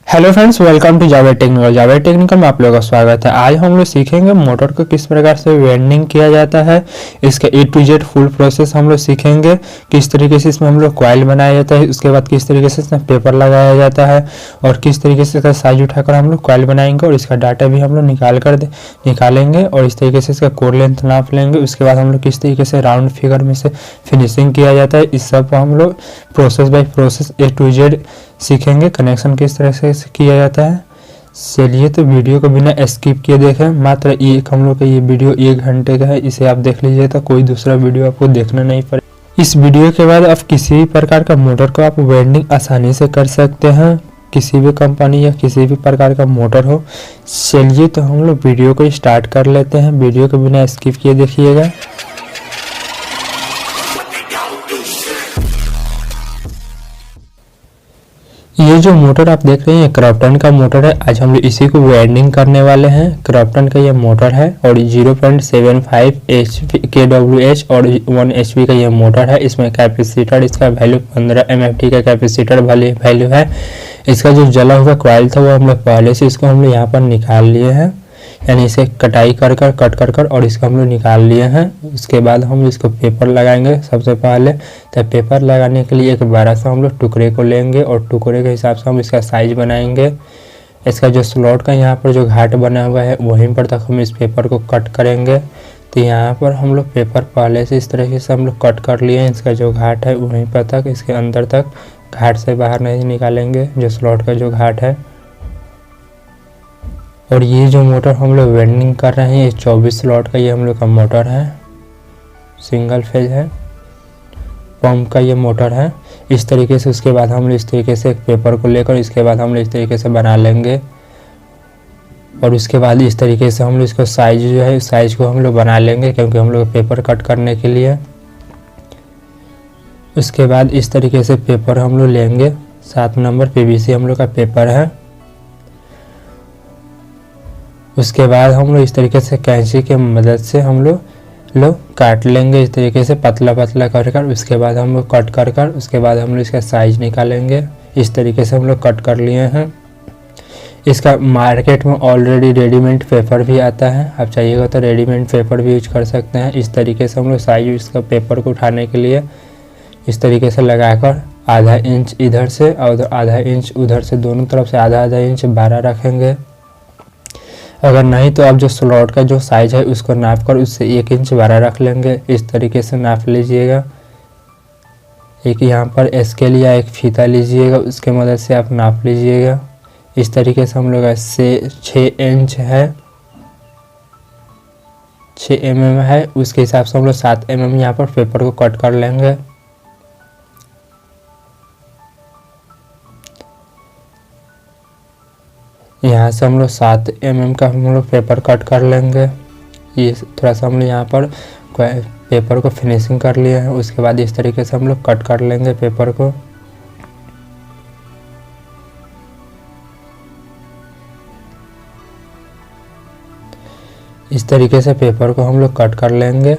Hello friends, welcome to Java technical में आप लोगों का स्वागत है। आज हम लोग सीखेंगे मोटर को किस प्रकार से वेल्डिंग किया जाता है। इसका ए टू जेड फुल प्रोसेस हम लोग सीखेंगे। किस तरीके से इसमें हम लोग कॉइल बनाया जाता है, उसके बाद किस तरीके से इसमें पेपर लगाया जाता है और किस तरीके से इसका साइज उठाकर हम लोग कॉइल बनाएंगे और इसका डाटा भी हम लोग निकालेंगे और इस तरीके से इसका कोर लेंथ नाप लेंगे। उसके बाद हम लोग किस तरीके से राउंड फिगर में से फिनिशिंग किया जाता है, इस सब को हम लोग process by process A to Z सीखेंगे। कनेक्शन किस तरह से किया जाता है। चलिए तो वीडियो को बिना स्किप किए देखें। मात्र एक हम लोग का ये वीडियो 1 घंटे का है, इसे आप देख लीजिए तो कोई दूसरा वीडियो आपको देखना नहीं पड़े। इस वीडियो के बाद आप किसी भी प्रकार का मोटर को आप वेल्डिंग आसानी से कर सकते हैं, किसी भी कंपनी या किसी भी प्रकार का मोटर हो। चलिए तो हम लोग वीडियो को स्टार्ट कर लेते हैं। वीडियो को बिना स्किप किए देखिएगा। ये जो मोटर आप देख रहे हैं क्रॉम्पटन का मोटर है। आज हम लोग इसी को वेल्डिंग करने वाले हैं। क्रॉम्पटन का ये मोटर है और 0.75 HP kWh और 1 HP का ये मोटर है। इसमें कैपेसिटर इसका वैल्यू 15 MFT का कैपेसिटर वैल्यू है। इसका जो जला हुआ कॉइल था वो हम लोग पहले से इसको हम लोग यहाँ पर निकाल लिए हैं, यानी इसे कटाई कट कर और इसको हम लोग निकाल लिए हैं। उसके बाद हम इसको पेपर लगाएंगे। सबसे पहले तो पेपर लगाने के लिए एक बड़ा सा हम लोग टुकड़े को लेंगे और टुकड़े के हिसाब से हम इसका साइज बनाएंगे। इसका जो स्लॉट का यहाँ पर जो घाट बना हुआ है वहीं पर तक हम इस पेपर को कट करेंगे। तो यहाँ पर हम लोग पेपर पहले से इस तरीके से हम लोग कट कर लिए हैं। इसका जो घाट है वहीं पर तक, इसके अंदर तक, घाट से बाहर नहीं निकालेंगे जो स्लॉट का जो घाट है। और ये जो मोटर हम लोग वेल्डिंग कर रहे हैं ये 24 स्लॉट का ये हम लोग का मोटर है, सिंगल फेज है, पंप का ये मोटर है। इस तरीके से उसके बाद हम लोग इस तरीके से एक पेपर को लेकर इसके बाद हम लोग इस तरीके से बना लेंगे और उसके बाद इस तरीके से हम लोग इसको साइज जो है साइज को हम लोग बना लेंगे, क्योंकि हम लोग पेपर कट करने के लिए। उसके बाद इस तरीके से पेपर हम लोग लेंगे। 7 नंबर PVC हम लोग का पेपर है। उसके बाद हम लोग इस तरीके से कैंची के मदद से हम लोग काट लेंगे इस तरीके से पतला पतला कर। उसके बाद हम लोग कट कर उसके बाद हम लोग इसका साइज निकालेंगे। इस तरीके से हम लोग कट कर लिए हैं। इसका मार्केट में ऑलरेडी रेडीमेड पेपर भी आता है, आप चाहिएगा तो रेडीमेड पेपर भी यूज कर सकते हैं। इस तरीके से हम लोग साइज इसका पेपर को उठाने के लिए इस तरीके से लगाकर आधा इंच इधर से और आधा इंच उधर से, दोनों तरफ से आधा आधा इंच 12 रखेंगे। अगर नहीं तो आप जो स्लॉट का जो साइज है उसको नाप कर उससे 1 इंच 12 रख लेंगे। इस तरीके से नाप लीजिएगा। एक यहाँ पर स्केल या एक फीता लीजिएगा, उसके मदद से आप नाप लीजिएगा। इस तरीके से हम लोग से 6 इंच है, 6 mm है, उसके हिसाब से हम लोग 7 mm यहाँ पर पेपर को कट कर लेंगे। यहाँ से हम लोग 7 mm का हम लोग पेपर कट कर लेंगे। ये थोड़ा सा हम लोग यहाँ पर पेपर को फिनिशिंग कर लिए हैं। उसके बाद इस तरीके से हम लोग कट कर लेंगे पेपर को। इस तरीके से पेपर को हम लोग कट कर लेंगे।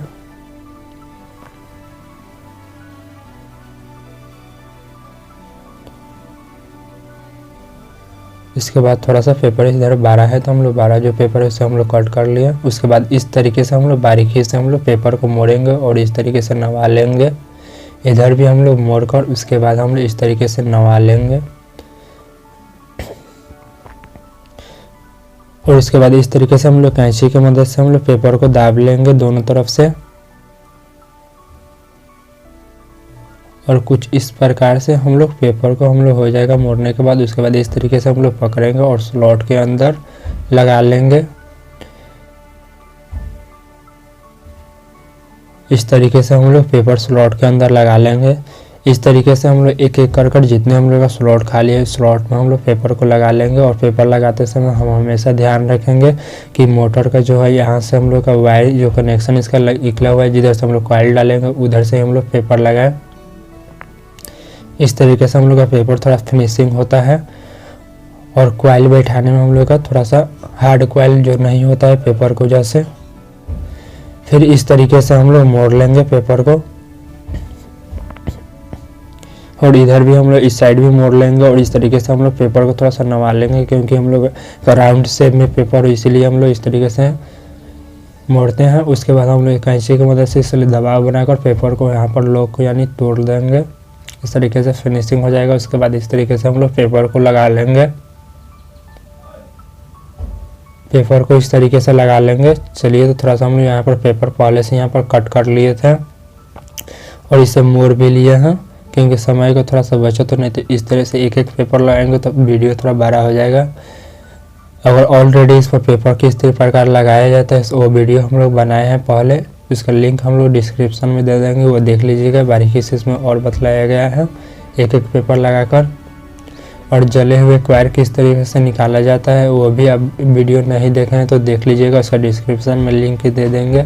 इसके बाद थोड़ा सा पेपर इधर 12 है तो हम लोग 12 जो पेपर है उसे हम लोग कट कर लिए। उसके बाद इस तरीके से हम लोग बारीकी से हम लोग पेपर को मोड़ेंगे और इस तरीके से नवा लेंगे। इधर भी हम लोग मोड़कर उसके बाद हम लोग इस तरीके से नवा लेंगे और इसके बाद इस तरीके से हम लोग कैंची की मदद से हम लोग पेपर को दाब लेंगे दोनों तरफ से और कुछ इस प्रकार से हम लोग पेपर को हम लोग हो जाएगा मोड़ने के बाद। उसके बाद इस तरीके से हम लोग पकड़ेंगे और स्लॉट के अंदर लगा लेंगे। इस तरीके से हम लोग पेपर स्लॉट के अंदर लगा लेंगे। इस तरीके से हम लोग एक एक कर जितने हम लोग का स्लॉट खाली है स्लॉट में हम लोग पेपर को लगा लेंगे। और पेपर लगाते समय हम हमेशा ध्यान रखेंगे कि मोटर का जो है यहाँ से हम लोग का वायर जो कनेक्शन इसका निकला हुआ है, जिधर से हम लोग कॉइल डालेंगे उधर से हम लोग पेपर लगाएं। इस तरीके से हम लोग का पेपर थोड़ा फिनिशिंग होता है और कॉइल बैठाने में हम लोग का थोड़ा सा हार्ड कॉइल जो नहीं होता है पेपर को जैसे। फिर इस तरीके से हम लोग मोड़ लेंगे पेपर को और इधर भी हम लोग इस साइड भी मोड़ लेंगे और इस तरीके से हम लोग पेपर को थोड़ा सा नवा लेंगे, क्योंकि हम लोग राउंड शेप में पेपर हो, इसीलिए हम लोग इस तरीके से मोड़ते हैं। उसके बाद हम लोग कैंची की मदद से इसलिए दबाव बनाकर पेपर को यहाँ पर लॉक को यानी तोड़ देंगे। इस तरीके से फिनिशिंग हो जाएगा। उसके बाद इस तरीके से हम लोग पेपर को लगा लेंगे। पेपर को इस तरीके से लगा लेंगे। चलिए, तो थोड़ा सा हम लोग यहाँ पर पेपर पहले से यहाँ पर कट कर लिए थे और इसे मोड़ भी लिए हैं, क्योंकि समय को थोड़ा सा बचत, तो नहीं तो इस तरह से एक एक पेपर लगाएंगे तो वीडियो थोड़ा बड़ा हो जाएगा। अगर ऑलरेडी इस पर पेपर किस प्रकार लगाया जाता है वो वीडियो हम लोग बनाए हैं पहले, इसका लिंक हम लोग डिस्क्रिप्शन में दे देंगे, वो देख लीजिएगा। बारीकी से इसमें और बतलाया गया है एक एक पेपर लगाकर। और जले हुए क्वायर किस तरीके से निकाला जाता है वो भी आप वीडियो नहीं देखे हैं तो देख लीजिएगा, उसका डिस्क्रिप्शन में लिंक दे देंगे।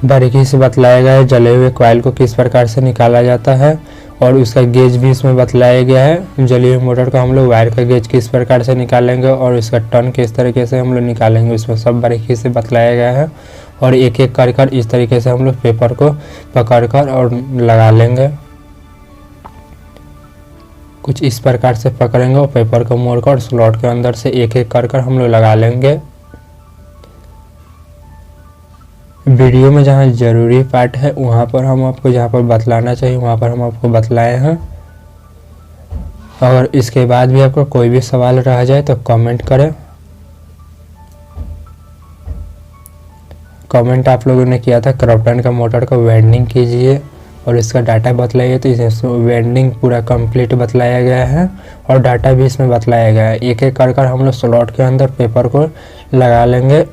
बारीकी से बतलाया गया है जले हुए क्वाइल को किस प्रकार से निकाला जाता है, और उसका गेज भी इसमें बतलाया गया है। जली हुई मोटर का हम लोग वायर का गेज किस प्रकार से निकालेंगे और उसका टर्न किस तरीके से हम लोग निकालेंगे, उसमें सब बारीकी से बतलाया गया है। और एक एक कर इस तरीके से हम लोग पेपर को पकड़ कर और लगा लेंगे। कुछ इस प्रकार से पकड़ेंगे और पेपर को मोड़कर स्लॉट के अंदर से एक एक कर हम लोग लगा लेंगे। वीडियो में जहाँ ज़रूरी पार्ट है वहाँ पर हम आपको जहाँ पर बतलाना चाहिए वहाँ पर हम आपको बतलाए हैं। अगर इसके बाद भी आपको कोई भी सवाल रह जाए तो कमेंट करें। कमेंट आप लोगों ने किया था क्रॉम्पटन का मोटर को वेल्डिंग कीजिए और इसका डाटा बतलाइए, तो इसमें वेल्डिंग पूरा कंप्लीट बतलाया गया है और डाटा भी इसमें बतलाया गया है। एक एक कर हम लोग स्लॉट के अंदर पेपर को लगा लेंगे।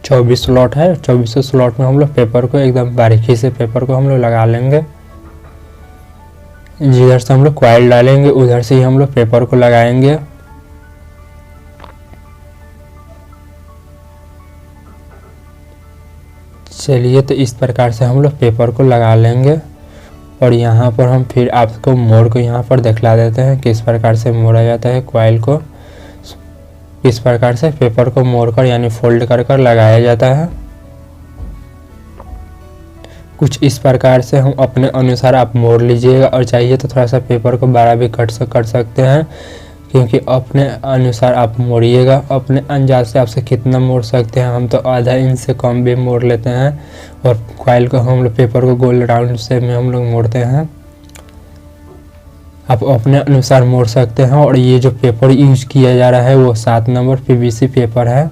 24 स्लॉट है, 24 स्लॉट में हम लोग पेपर को एकदम बारीकी से पेपर को हम लोग लगा लेंगे। जिधर से हम लोग कॉइल डालेंगे उधर से ही हम लोग पेपर को लगाएंगे। चलिए, तो इस प्रकार से हम लोग पेपर को लगा लेंगे। और यहाँ पर हम फिर आपको मोड़ को यहाँ पर दिखला देते हैं किस प्रकार से मोड़ा जाता है कॉइल को, किस प्रकार से पेपर को मोड़कर यानी फोल्ड कर लगाया जाता है। कुछ इस प्रकार से हम अपने अनुसार आप मोड़ लीजिएगा, और चाहिए तो थोड़ा सा पेपर को बड़ा भी कर सकते हैं, क्योंकि अपने अनुसार आप मोड़िएगा। अपने अंदाज से आपसे कितना मोड़ सकते हैं, हम तो आधा इंच से कम भी मोड़ लेते हैं। और कॉइल को हम लोग पेपर को गोल राउंड शेप में हम लोग मोड़ते हैं। आप अपने अनुसार मोड़ सकते हैं। और ये जो पेपर यूज किया जा रहा है वो 7 नंबर पीवीसी पेपर है।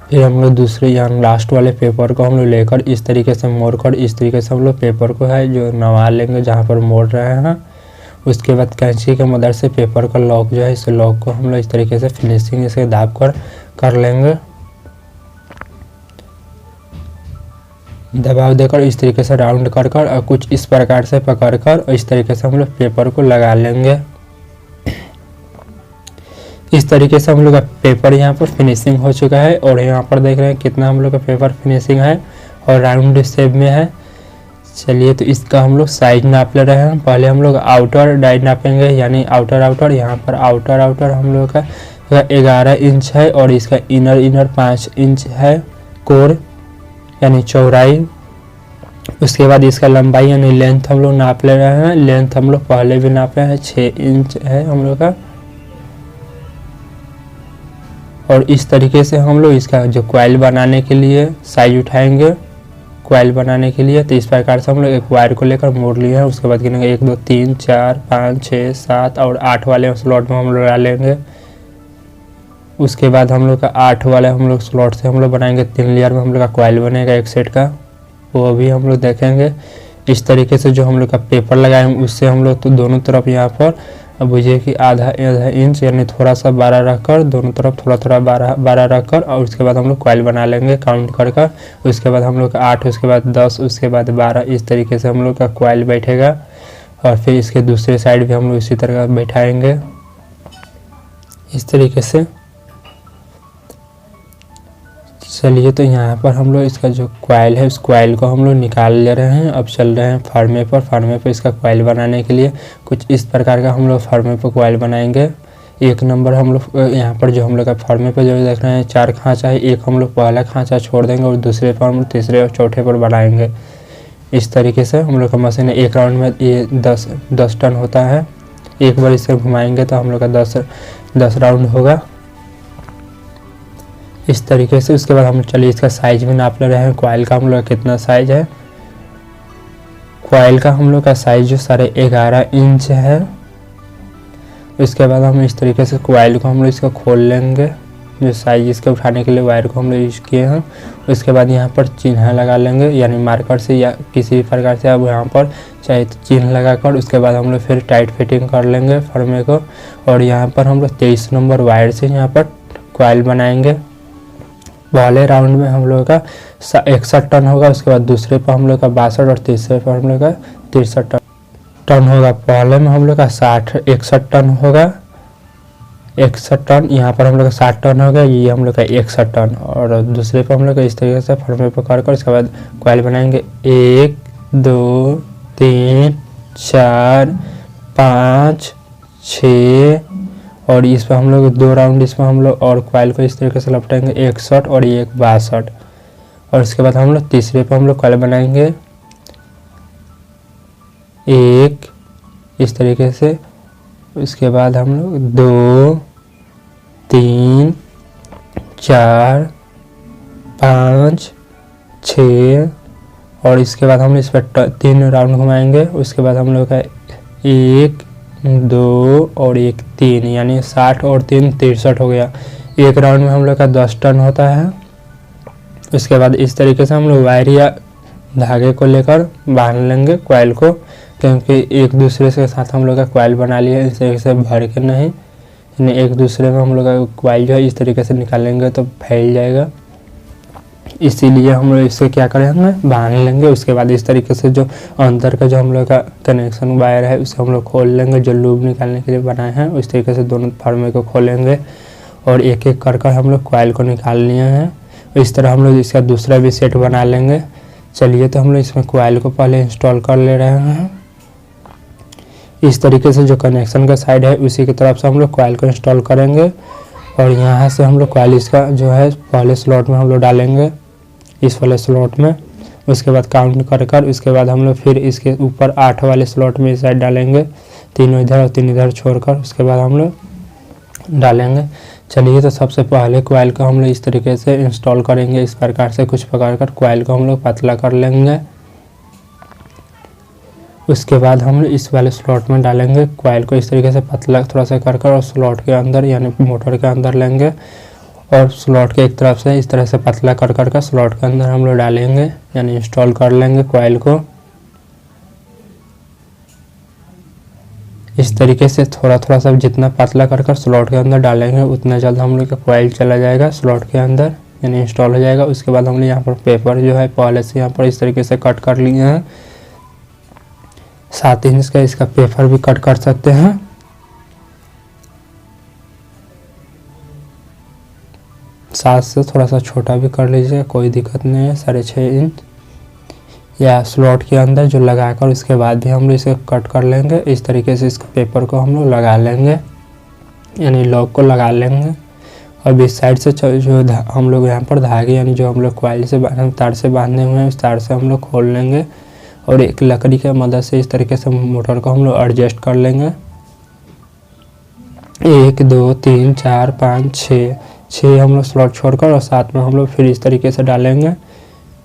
फिर हम लोग दूसरे यहाँ लास्ट वाले पेपर को हम लोग लेकर इस तरीके से मोड़कर इस तरीके से हम लोग पेपर को है जो नवा लेंगे जहाँ पर मोड़ रहे हैं। उसके बाद कैंची के मदद से पेपर का लॉक जो है इस लॉक को हम लोग इस तरीके से फिनिशिंग इसे दाब कर लेंगे। दबाव देकर इस तरीके से राउंड कर और कुछ इस प्रकार से पकड़कर और इस तरीके से हम लोग पेपर को लगा लेंगे। इस तरीके से हम लोग का पेपर यहाँ पर फिनिशिंग हो चुका है। और यहाँ पर देख रहे हैं कितना हम लोग का पेपर फिनिशिंग है और राउंड शेप में है। चलिए, तो इसका हम लोग साइज नाप ले रहे हैं। पहले हम लोग आउटर डाई नापेंगे, यानी आउटर यहाँ पर आउटर हम लोग का 11 इंच है और इसका इनर 5 इंच है कोर यानी चौड़ाई। उसके बाद इसका लंबाई यानी लेंथ हम लोग नाप ले रहे हैं। लेंथ हम लोग पहले भी नापे हैं 6 इंच है हम लोग का। और इस तरीके से हम लोग इसका जो कॉइल बनाने के लिए साइज उठाएंगे कॉइल बनाने के लिए। तो इस प्रकार से हम लोग एक वायर को लेकर मोड़ लिए हैं। उसके बाद गिनेंगे 1 2 3 4 5 6 7 और 8 वाले स्लॉट में हम लोग डालेंगे। उसके बाद हम लोग का 8 वाले हम लोग स्लॉट से हम लोग बनाएंगे 3 लेयर में हम लोग का कॉइल बनेगा एक सेट का, वो भी हम लोग देखेंगे। इस तरीके से जो हम लोग का पेपर लगाएंगे उससे हम लोग तो दोनों तरफ यहाँ पर अब बुझिए कि आधा इंच यानी थोड़ा सा 12 रखकर दोनों तरफ थोड़ा 12 रखकर और उसके बाद हम लोग कॉइल बना लेंगे काउंट कर। उसके बाद हम लोग का 8, उसके बाद 10, उसके बाद 12, इस तरीके से हम लोग का कॉइल बैठेगा। और फिर इसके दूसरे साइड भी हम लोग इसी तरह बैठाएंगे इस तरीके से। चलिए, तो यहाँ पर हम लोग इसका जो कॉइल है उस कॉइल को हम लोग निकाल ले रहे हैं। अब चल रहे हैं फार्मे पर इसका कॉइल बनाने के लिए। कुछ इस प्रकार का हम लोग फार्मे पर कॉइल बनाएंगे। एक नंबर हम लोग यहाँ पर जो हम लोग का फॉर्मे पे जो देख रहे हैं 4 खांचा है, एक हम लोग पहला खांचा छोड़ देंगे और दूसरे पर हम लोग तीसरे और चौथे पर बनाएंगे। इस तरीके से हम लोग का मशीन है। एक राउंड में ये 10 टन होता है। एक बार इसे घुमाएंगे तो हम लोग का 10 राउंड होगा इस तरीके से। उसके बाद हम चलिए इसका साइज भी नाप ले रहे हैं। कॉइल का हम लोग का कितना साइज है। कॉइल का हम लोग का साइज जो 11.5 इंच है। इसके बाद हम इस तरीके से कॉइल को हम लोग इसका खोल लेंगे, जो साइज इसके उठाने के लिए वायर को हम लोग यूज किए हैं। उसके बाद यहाँ पर चिन्ह लगा लेंगे, यानी मार्कर से या किसी भी प्रकार से अब यहाँ पर चाहे चिन्ह लगाकर उसके बाद हम लोग फिर टाइट फिटिंग कर लेंगे फर्मे को। और यहाँ पर हम लोग 23 नंबर वायर से यहाँ पर कॉइल बनाएंगे। पहले राउंड में हम लोग का 61 टन होगा, उसके बाद दूसरे पर हम लोग का 62 और तीसरे पर हम लोग का 63 टन होगा। पहले में हम लोग का 61 टन होगा, 61 टन। यहाँ पर हम लोग का 60 टन होगा, ये हम लोग का 61 टन। और दूसरे पर हम लोग का इस तरीके से फर्मे पकड़ कर उसके बाद कॉइल बनाएंगे। 1 2 3 4 5 6 और इस पर हम लोग 2 राउंड इसमें हम लोग और कॉइल को इस तरीके से लपटेंगे 61 और ये 62। और उसके बाद हम लोग तीसरे पर हम लोग कॉइल बनाएंगे 1 इस तरीके से। उसके बाद हम लोग 2 3 4 5 6 और इसके बाद हम इस पर 3 राउंड घुमाएंगे। उसके बाद हम लोग का 1 2 और 1 3 यानी 60 और 3 63 हो गया। एक राउंड में हम लोग का 10 टन होता है। उसके बाद इस तरीके से हम लोग वायर या धागे को लेकर बांध लेंगे कॉइल को, क्योंकि एक दूसरे के साथ हम लोग का कॉइल बना लिए इस तरीके से भर के नहीं, यानी एक दूसरे में हम लोग का कॉइल जो है इस तरीके से निकालेंगे तो फैल जाएगा, इसीलिए हम लोग इससे क्या करेंगे बांध लेंगे। उसके बाद इस तरीके से जो अंदर का जो हम लोग का कनेक्शन वायर है उसे हम लोग खोल लेंगे, जो लूब निकालने के लिए बनाए हैं उस तरीके से दोनों फर्मे को खोलेंगे और एक एक कर हम लोग कॉइल को निकाल लिए हैं। इस तरह हम लोग इसका दूसरा भी सेट बना लेंगे। चलिए तो हम लोग इसमें कॉइल को पहले इंस्टॉल कर ले रहे हैं। इस तरीके से जो कनेक्शन का साइड है उसी की तरफ से हम लोग कॉइल को इंस्टॉल करेंगे और यहाँ से हम लोग कॉइल इसका जो है पहले स्लॉट में हम लोग डालेंगे, इस वाले स्लॉट में। उसके बाद काउंट कर उसके बाद हम लोग फिर इसके ऊपर 8 वाले स्लॉट में इस साइड डालेंगे, 3 इधर और 3 इधर छोड़कर उसके बाद हम लोग डालेंगे। चलिए तो सबसे पहले कॉइल को हम लोग इस तरीके से इंस्टॉल करेंगे। इस प्रकार से कुछ पकड़ कर कॉइल को हम लोग पतला कर लेंगे। उसके बाद हम लोग इस वाले स्लॉट में डालेंगे कॉइल को इस तरीके से पतला थोड़ा सा कर और स्लॉट के अंदर यानी मोटर के अंदर लेंगे और स्लॉट के एक तरफ से इस तरह से पतला कर स्लॉट के अंदर हम लोग डालेंगे, यानी इंस्टॉल कर लेंगे कॉइल को। इस तरीके से थोड़ा सा जितना पतला कर स्लॉट के अंदर डालेंगे उतना जल्द हम लोग का कॉइल चला जाएगा स्लॉट के अंदर, यानी इंस्टॉल हो जाएगा। उसके बाद हम लोग यहाँ पर पेपर जो है पहले से यहाँ पर इस तरीके से कट कर लिए हैं। 7 इंच का इसका पेपर भी कट कर सकते हैं। सात से थोड़ा सा छोटा भी कर लीजिए, कोई दिक्कत नहीं है। 6.5 इंच या स्लॉट के अंदर जो लगाकर उसके बाद भी हम लोग इसे कट कर लेंगे। इस तरीके से इसके पेपर को हम लोग लगा लेंगे, यानी लॉक को लगा लेंगे। और इस साइड से जो हम लोग यहाँ पर धागे यानी जो हम लोग कॉइल से तार से बांधे हुए हैं उस तार से हम लोग खोल लेंगे और एक लकड़ी के मदद से इस तरीके से मोटर को हम लोग एडजस्ट कर लेंगे। 1 2 3 4 5 6 हम लोग स्लॉट छोड़कर और साथ में हम लोग फिर इस तरीके से डालेंगे।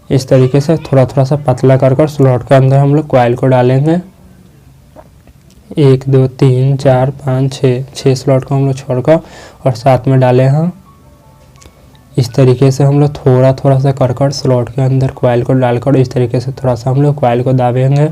इस तरीके से थोड़ा सा पतला कर स्लॉट के अंदर हम लोग कॉइल को डालेंगे। 1 2 3 4 5 6 स्लॉट को हम लोग छोड़कर और साथ में डाले हैं। इस तरीके से हम लोग थोड़ा सा कर स्लॉट के अंदर कॉइल को डालकर इस तरीके से थोड़ा सा हम लोग कॉइल को दाबेंगे।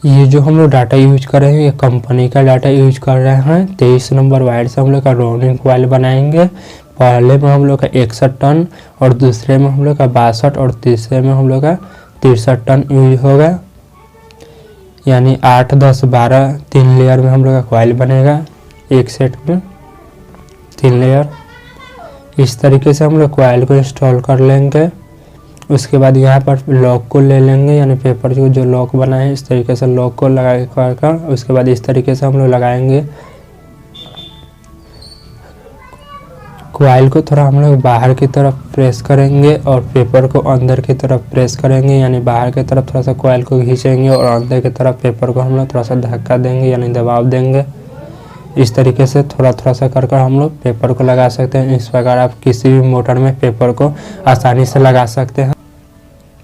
ये जो हम लोग डाटा यूज कर रहे हैं ये कंपनी का डाटा यूज कर रहे हैं। 23 नंबर वायर से हम लोग का राउंडिंग कॉइल बनाएंगे। पहले में हम लोग का 61 टन और दूसरे में हम लोग का 62 और तीसरे में हम लोग का 63 टन यूज होगा, यानी 8 10 12 3 लेयर में हम लोग का कॉइल बनेगा। एक सेट में 3 लेयर। इस तरीके से हम लोग कॉइल को इंस्टॉल कर लेंगे उसके बाद यहाँ पर लॉक को ले लेंगे, यानी पेपर को जो लॉक बना है इस तरीके से लॉक को लगा कर उसके बाद इस तरीके से हम लोग लगाएंगे। कॉइल को थोड़ा हम लोग बाहर की तरफ प्रेस करेंगे और पेपर को अंदर की तरफ प्रेस करेंगे, यानी बाहर की तरफ थोड़ा सा कॉइल को खींचेंगे और अंदर की तरफ पेपर को हम लोग थोड़ा सा धक्का देंगे, यानी दबाव देंगे। इस तरीके से थोड़ा थोड़ा सा कर हम लोग पेपर को लगा सकते हैं। इस प्रकार आप किसी भी मोटर में पेपर को आसानी से लगा सकते हैं।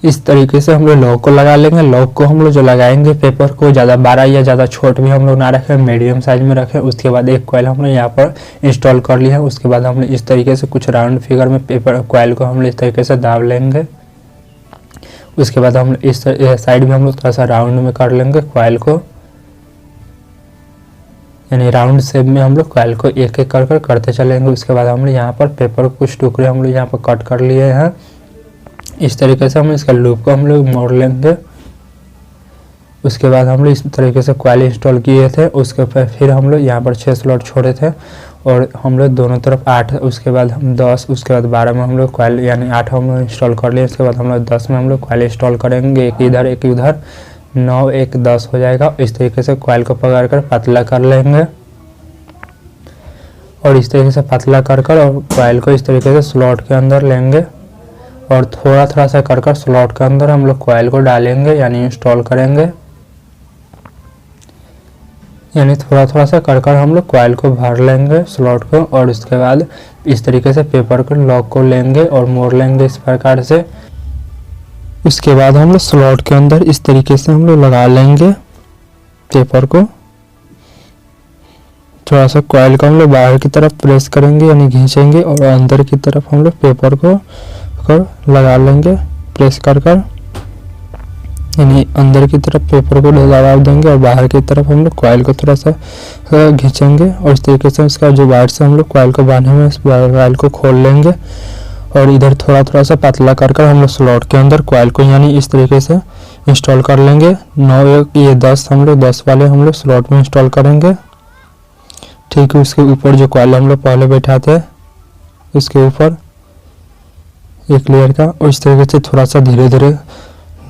इस तरीके से हम लोग लॉक को लगा लेंगे। लॉक को हम लोग जो लगाएंगे पेपर को ज़्यादा बड़ा या ज़्यादा छोट भी हम लोग ना रखें, मीडियम साइज में रखें। उसके बाद एक कॉइल हम लोग यहाँ पर इंस्टॉल कर लिया है। उसके बाद हम लोग इस तरीके से कुछ राउंड फिगर में पेपर कॉइल को हम लोग इस तरीके से दाब लेंगे। उसके बाद हम इस साइड में हम लोग थोड़ा सा राउंड में कर लेंगे कॉइल को, यानी राउंड शेप में हम लोग कॉइल को एक एक कर करते चलेंगे। उसके बाद हम लोग यहाँ पर पेपर कुछ टुकड़े हम लोग यहाँ पर कट कर लिए हैं। इस तरीके से हम इसका लूप को हम लोग मोड़ लेंगे। उसके बाद हम लोग इस तरीके से कॉइल इंस्टॉल किए थे। उसके फिर हम लोग यहाँ पर 6 स्लॉट छोड़े थे और हम लोग दोनों तरफ 8, उसके बाद हम 10, उसके बाद 12 में हम लोग कॉइल यानी 8 हम लोग इंस्टॉल कर लिए। उसके बाद हम लोग 10 में हम लोग कॉइल इंस्टॉल करेंगे, एक इधर एक उधर, 9 1 10 हो जाएगा। इस तरीके से कॉइल को पकड़ कर पतला कर लेंगे और इस तरीके से पतला कर और कॉइल को इस तरीके से स्लॉट के अंदर लेंगे और थोड़ा थोड़ा सा कर स्लॉट के अंदर हम लोग कॉइल को डालेंगे, यानी इंस्टॉल करेंगे। यानी थोड़ा थोड़ा सा कर हम लोग कॉइल को भर लेंगे स्लॉट को और उसके बाद इस तरीके से पेपर को लॉक को लेंगे और मोड़ लेंगे इस प्रकार से। उसके बाद हम लोग स्लॉट के अंदर इस तरीके से हम लोग लगा लेंगे पेपर को। थोड़ा सा कॉइल को हम लोग बाहर की तरफ प्रेस करेंगे, यानी खींचेंगे और अंदर की तरफ हम लोग पेपर को लगा लेंगे प्रेस कर यानी अंदर की तरफ पेपर को दबाव देंगे और बाहर की तरफ हम लोग कॉइल को थोड़ा सा खींचेंगे और इस तरीके से उसका जो वायर से हम लोग कॉइल को बांधे हुए इस कॉइल को खोल लेंगे और इधर थोड़ा थोड़ा सा पतला कर हम लोग स्लॉट के अंदर कॉइल को यानी इस तरीके से इंस्टॉल कर लेंगे। 9 1 ये 10 हम लोग 10 वाले हम लोग स्लॉट में इंस्टॉल करेंगे। ठीक है, उसके ऊपर जो कॉइल हम लोग पहले बैठाते हैं उसके ऊपर एक लेयर का और इस तरीके से थोड़ा सा धीरे धीरे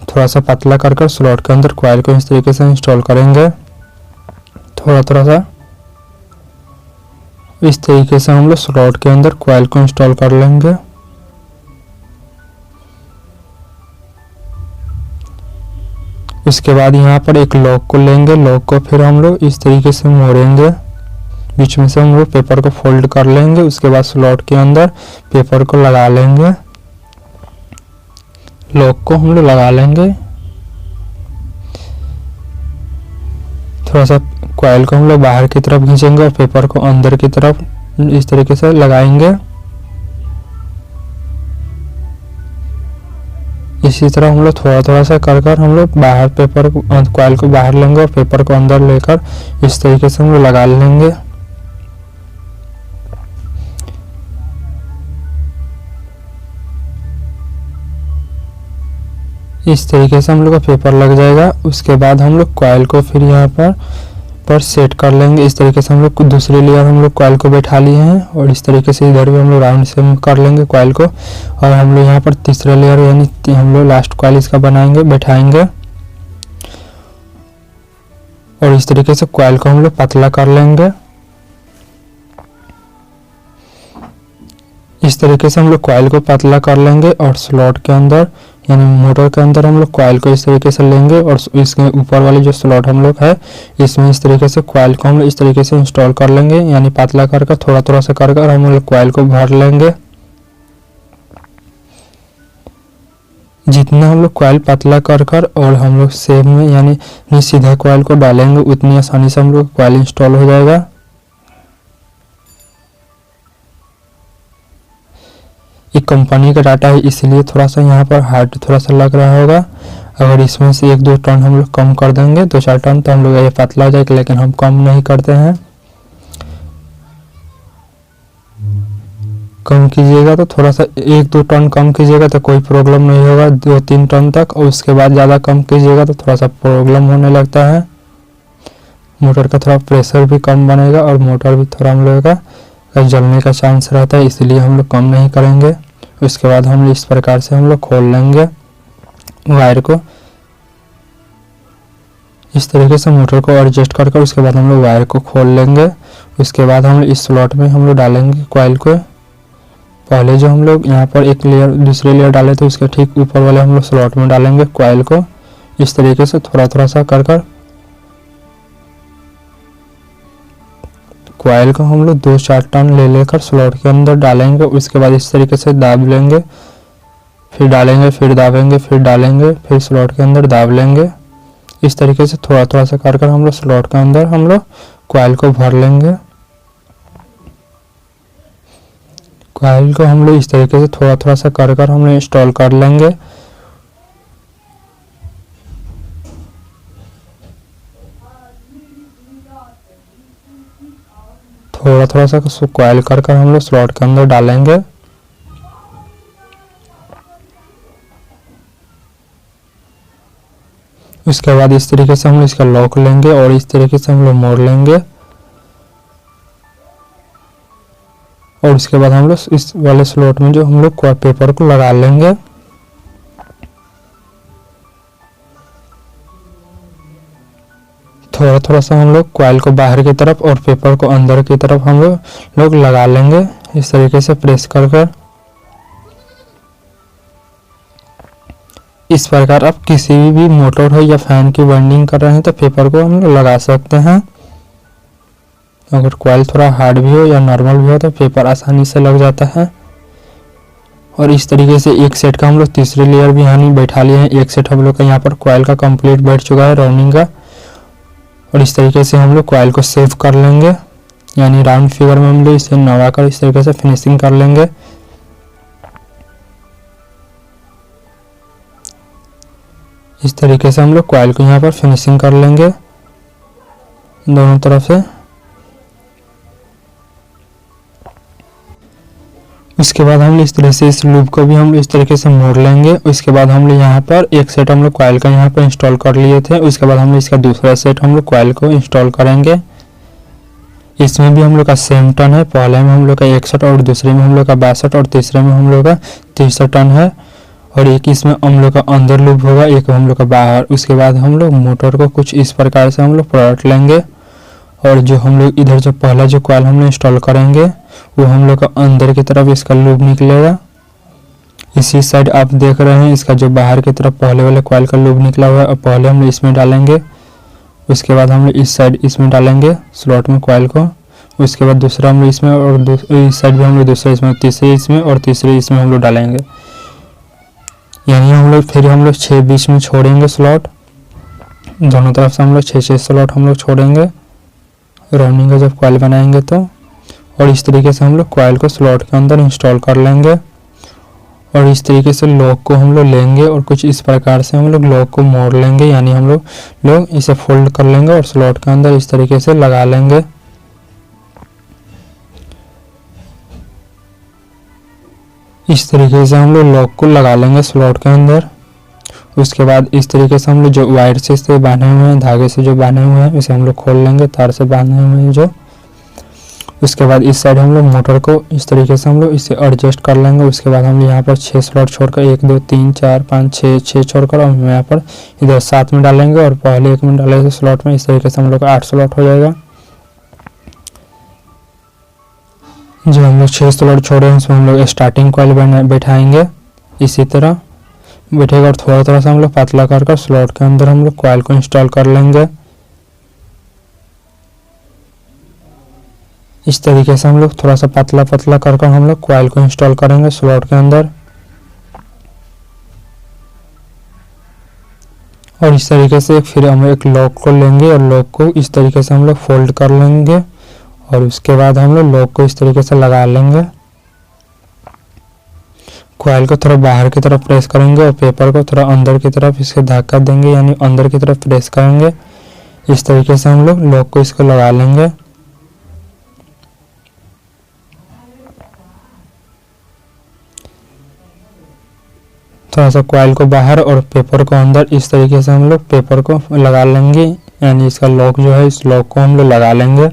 थोड़ा सा पतला कर स्लॉट के अंदर कॉइल को इस तरीके से इंस्टॉल करेंगे। थोड़ा थोड़ा सा इस तरीके से हम लोग स्लॉट के अंदर कॉइल को इंस्टॉल कर लेंगे। उसके बाद यहाँ पर एक लॉक को लेंगे, लॉक को फिर हम लोग इस तरीके से मोड़ेंगे, बीच में से हम लोग पेपर को फोल्ड कर लेंगे। उसके बाद स्लॉट के अंदर पेपर को लगा लेंगे, लॉक को हम लोग लगा लेंगे। थोड़ा सा कॉइल को हम लोग बाहर की तरफ खींचेंगे और पेपर को अंदर की तरफ इस तरीके से लगाएंगे। इसी तरह हम लोग थोड़ा थोड़ा सा कर हम लोग बाहर पेपर कॉइल को बाहर लेंगे और पेपर को अंदर लेकर इस तरीके से हम लोग लगा लेंगे। इस तरीके से हम लोग का पेपर लग जाएगा। उसके बाद हम लोग कॉइल को फिर यहाँ पर सेट कर लेंगे। इस तरीके से हम लोग दूसरी लेयर हम लोग कॉइल को बैठा लिए हैं और इस तरीके से इधर भी हम लोग राउंड से कर लेंगे कॉइल को और हम लोग यहाँ पर तीसरा लेयर यानी हम लोग लास्ट कॉइल इसका बनाएंगे बैठाएंगे और इस तरीके से कॉइल को हम लोग पतला कर लेंगे। इस तरीके से हम लोग कॉइल को पतला कर लेंगे और स्लॉट के अंदर यानी मोटर के अंदर हम लोग कॉइल को इस तरीके से लेंगे और इसके ऊपर वाली जो स्लॉट हम लोग है इसमें इस तरीके से कॉइल को हम लोग इस तरीके से इंस्टॉल कर लेंगे, यानी पतला कर थोड़ा थोड़ा सा कर हम लोग कॉइल को भर लेंगे। जितना हम लोग कॉइल पतला कर और हम लोग सेम में यानी सीधा कॉइल को डालेंगे उतनी आसानी से हम लोग कॉइल इंस्टॉल हो जाएगा। एक कंपनी का डाटा है इसलिए थोड़ा सा यहाँ पर हार्ड थोड़ा सा लग रहा होगा। अगर इसमें से 1-2 टन हम लोग कम कर देंगे 2-4 टन तो हम लोग ये पतला हो जाएगा, लेकिन हम कम नहीं करते हैं। कम कीजिएगा तो थोड़ा सा 1-2 टन कम कीजिएगा तो कोई प्रॉब्लम नहीं होगा 2-3 टन तक, और उसके बाद ज़्यादा कम कीजिएगा तो थोड़ा सा प्रॉब्लम होने लगता है। मोटर का थोड़ा प्रेशर भी कम बनेगा और मोटर भी थोड़ा हम लोग का जलने का चांस रहता है, इसलिए हम लोग कम नहीं करेंगे। उसके बाद हम इस प्रकार से हम लोग खोल लेंगे वायर को। इस तरीके से मोटर को एडजस्ट करके उसके बाद हम लोग वायर को खोल लेंगे। उसके बाद हम इस स्लॉट में हम लोग डालेंगे कॉइल को। पहले जो हम लोग यहाँ पर एक लेयर दूसरे लेयर डाले थे उसके ठीक ऊपर वाले हम लोग स्लॉट में डालेंगे कॉइल को। इस तरीके से थोड़ा थोड़ा सा कर कॉइल को हम लोग 2-4 टर्न ले लेकर स्लॉट के अंदर डालेंगे। उसके बाद इस तरीके से दाब लेंगे, फिर डालेंगे, फिर दाबेंगे, फिर डालेंगे, फिर स्लॉट के अंदर दाब लेंगे। इस तरीके से थोड़ा थोड़ा सा कर हम लोग स्लॉट के अंदर हम लोग कॉइल को भर लेंगे। कॉइल को हम लोग इस तरीके से थोड़ा थोड़ा सा कर हम लोग इंस्टॉल कर लेंगे। थोड़ा थोड़ा सा कॉइल कर हम लोग स्लॉट के अंदर डालेंगे। उसके बाद इस तरीके से हम लोग इसका लॉक लेंगे और इस तरीके से हम लोग मोड़ लेंगे। और उसके बाद हम लोग इस वाले स्लॉट में जो हम लोग पेपर को लगा लेंगे। थोड़ा थोड़ा सा हम लोग कॉइल को बाहर की तरफ और पेपर को अंदर की तरफ हम लोग लगा लेंगे। इस तरीके से प्रेस कर इस प्रकार आप किसी भी मोटर हो या फैन की वाइंडिंग कर रहे हैं तो पेपर को हम लोग लगा सकते हैं। अगर कॉइल थोड़ा हार्ड भी हो या नॉर्मल भी हो तो पेपर आसानी से लग जाता है। और इस तरीके से एक सेट का हम लोग तीसरी लेयर भी यहाँ बैठा लिए हैं। एक सेट हम लोग का यहाँ पर कॉइल का कंप्लीट बैठ चुका है राउंडिंग का। और इस तरीके से हम लोग कॉइल को सेव कर लेंगे, यानी राउंड फिगर में हम लोग इसे नवा कर इस तरीके से फिनिशिंग कर लेंगे। इस तरीके से हम लोग कॉइल को यहाँ पर फिनिशिंग कर लेंगे दोनों तरफ से। उसके बाद हम इस तरह से इस लूप को भी हम इस तरीके से मोड़ लेंगे। उसके बाद हम लोग यहाँ पर एक सेट हम लोग कॉइल का यहाँ पर इंस्टॉल कर लिए थे। उसके बाद हम लोग इसका दूसरा सेट हम लोग कॉइल को इंस्टॉल करेंगे। इसमें भी हम लोग का सेम टर्न है। पहले में हम लोग का 61 और दूसरे में हम लोग का 62 और तीसरे में हम लोग का 30 टर्न है। और एक इसमें हम लोग का अंदर लूप होगा, एक हम लोग का बाहर। उसके बाद हम लोग मोटर को कुछ इस प्रकार से हम लोग पलट लेंगे। और जो हम लोग इधर जो पहला जो कॉइल हम लोग इंस्टॉल करेंगे वो हम लोग का अंदर की तरफ इसका लूप निकलेगा। इसी साइड आप देख रहे हैं इसका जो बाहर की तरफ पहले वाले कॉइल का लूप निकला हुआ है और पहले हम लोग इसमें डालेंगे। उसके बाद हम लोग इस साइड इसमें डालेंगे स्लॉट में कॉइल को। उसके बाद दूसरा हम लोग इसमें और इस साइड भी हम लोग दूसरा इसमें, तीसरे इसमें और तीसरे इसमें हम लोग डालेंगे। यानी हम लोग फिर हम लोग 6 बीच में छोड़ेंगे स्लॉट। दोनों तरफ से हम लोग 6 स्लॉट हम लोग छोड़ेंगे राउंडिंग का जब कॉइल बनाएंगे तो। और इस तरीके से हम लोग कॉइल को स्लॉट के अंदर इंस्टॉल कर लेंगे। और इस तरीके से लॉक को हम लोग लेंगे और कुछ इस प्रकार से हम लोग लॉक को मोड़ लेंगे, यानी हम लोग इसे फोल्ड कर लेंगे और स्लॉट के अंदर इस तरीके से लगा लेंगे। इस तरीके से हम लोग लॉक को लगा लेंगे स्लॉट के अंदर। उसके बाद इस तरीके से हम लोग जो वायर से बांधे हुए हैं, धागे से जो बांधे हुए हैं, इसे हम लोग खोल लेंगे, तार से बांधे हुए हैं जो। उसके बाद इस साइड हम लोग मोटर को इस तरीके से हम लोग इसे एडजस्ट कर लेंगे। उसके बाद हम यहाँ पर 6 स्लॉट छोड़कर 1 2 3 4 5 6 छोड़कर हम यहाँ पर इधर 7 में डालेंगे और पहले 1 में डालेंगे स्लॉट में। इस तरीके से हम लोग का 8 स्लॉट हो जाएगा। जो हम लोग 6 स्लॉट छोड़े हैं उसमें हम लोग स्टार्टिंग कॉइल बैठाएंगे। इसी तरह बैठेगा और थोड़ा थोड़ा सा हम लोग पतला कर स्लॉट के अंदर हम लोग कॉइल को इंस्टॉल कर लेंगे। इस तरीके से हम लोग थोड़ा सा पतला पतला कर हम लोग कॉइल को इंस्टॉल करेंगे स्लॉट के अंदर। और इस तरीके से फिर हम एक लॉक को लेंगे और लॉक को इस तरीके से हम लोग फोल्ड कर लेंगे। और उसके बाद हम लोग लॉक को इस तरीके से लगा लेंगे। कॉइल को थोड़ा बाहर की तरफ प्रेस करेंगे और पेपर को थोड़ा अंदर की तरफ इसके धक्का देंगे, यानी अंदर की तरफ प्रेस करेंगे। इस तरीके से हम लोग लॉक को इसको लगा लेंगे। थोड़ा सा कॉइल को बाहर और पेपर को अंदर, इस तरीके से हम लोग पेपर को लगा लेंगे, यानी इसका लॉक जो है इस लॉक को हम लोग लगा लेंगे।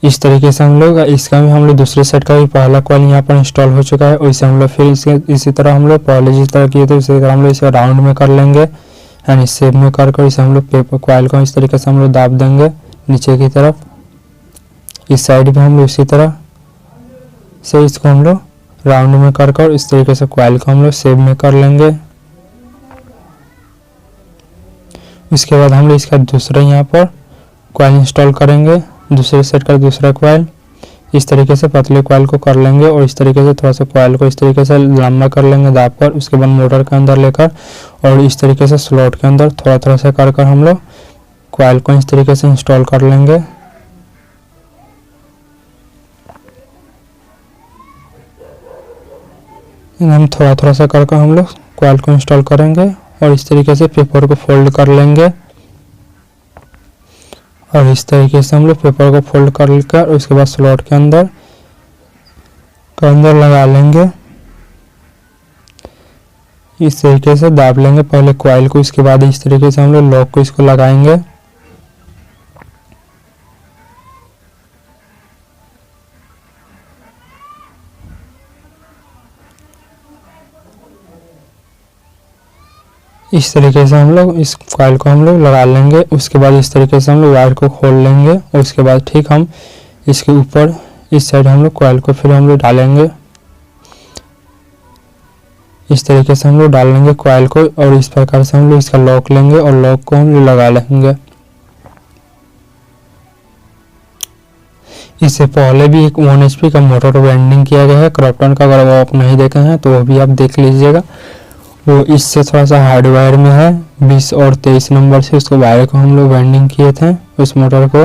इस तरीके से हम लोग इसका भी हम लोग दूसरे सेट का भी पहला कॉइल यहाँ पर इंस्टॉल हो चुका है। वैसे हम लोग फिर इसी तरह हम लोग पहले जिस तरह किए थे उसी तरह हम लोग इसे राउंड में कर लेंगे, यानी शेप में कर इसे हम लोग पेपर कॉइल को इस तरीके से हम लोग दाब देंगे नीचे की तरफ। इस साइड भी हम लोग इसी तरह से इसको हम लोग राउंड में कर इस तरीके से कॉइल को हम लोग शेप में कर लेंगे। इसके बाद हम लोग इसका दूसरा यहाँ पर कॉइल इंस्टॉल करेंगे, दूसरे सेट का दूसरा कॉइल। इस तरीके से पतले कॉइल को कर लेंगे और इस तरीके से थोड़ा सा कॉइल को इस तरीके से लंबा कर लेंगे दाब कर। उसके बाद मोटर के अंदर लेकर और इस तरीके से स्लॉट के अंदर थोड़ा थोड़ा सा कर हम लोग कॉइल को इस तरीके से इंस्टॉल कर लेंगे। हम थोड़ा थोड़ा सा कर हम लोग कॉइल को इंस्टॉल करेंगे और इस तरीके से पेपर को फोल्ड कर लेंगे और इस तरीके से हम लोग पेपर को फोल्ड कर लेकर उसके बाद स्लॉट के अंदर लगा लेंगे। इस तरीके से दाब लेंगे पहले कॉइल को, इसके बाद इस तरीके से हम लोग लॉक को इसको लगाएंगे। इस तरीके से हम लोग इस कॉइल को हम लोग लगा लेंगे। उसके बाद इस तरीके से हम लोग वायर को खोल लेंगे और उसके बाद ठीक हम इसके ऊपर इस साइड हम लोग कॉइल को फिर हम लोग डालेंगे। इस तरीके से हम लोग डाल लेंगे कॉइल को और इस प्रकार से हम लोग इसका लॉक लेंगे और लॉक को हम लोग लगा लेंगे। इससे पहले भी एक 1 HP का मोटर वेल्डिंग किया गया है क्रॉम्पटन का, अगर वो आप नहीं देखे हैं तो वो भी आप देख लीजिएगा। वो इससे थोड़ा सा हार्ड वायर में है, 20 और 23 नंबर से उसको वायर को हम लोग वेल्डिंग किए थे उस मोटर को।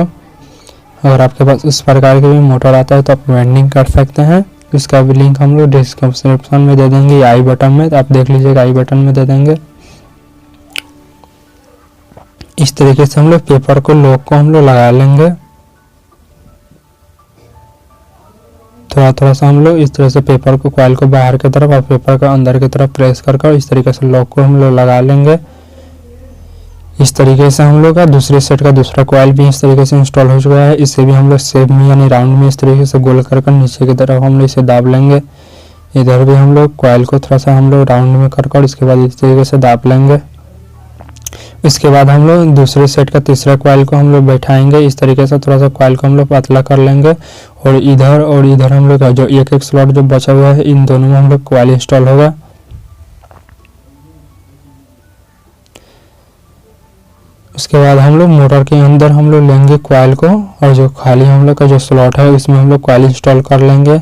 अगर आपके पास उस प्रकार के भी मोटर आता है तो आप वेल्डिंग कर सकते हैं। उसका भी लिंक हम लोग डिस्क्रिप्शन में दे देंगे, आई बटन में, तो आप देख लीजिएगा, आई बटन में दे देंगे। इस तरीके से हम लोग पेपर को लॉक को हम लोग लगा लेंगे। थोड़ा थोड़ा सा हम लोग इस तरह से पेपर को कॉइल को बाहर की तरफ और पेपर को अंदर की तरफ प्रेस कर इस तरीके से लॉक को हम लोग लगा लेंगे। इस तरीके से हम लोग का दूसरे सेट का दूसरा कॉइल भी इस तरीके से इंस्टॉल हो चुका है। इसे भी हम लोग शेप में यानी राउंड में इस तरीके से गोल कर नीचे की तरफ हम लोग इसे दाब लेंगे। इधर भी हम लोग कॉइल को थोड़ा सा हम लोग राउंड में कर इसके बाद इस तरीके से दाब लेंगे। इसके बाद हम लोग दूसरे सेट का तीसरा कॉइल को हम लोग बैठाएंगे। इस तरीके से थोड़ा सा कॉइल को हम लोग पतला कर लेंगे और इधर हम लोग जो एक स्लॉट जो बचा हुआ है इन दोनों में हम लोग कॉइल इंस्टॉल होगा। उसके बाद हम लोग मोटर के अंदर हम लोग लेंगे कॉइल को और जो खाली हम लोग का जो स्लॉट है उसमें हम लोग कॉइल इंस्टॉल कर लेंगे।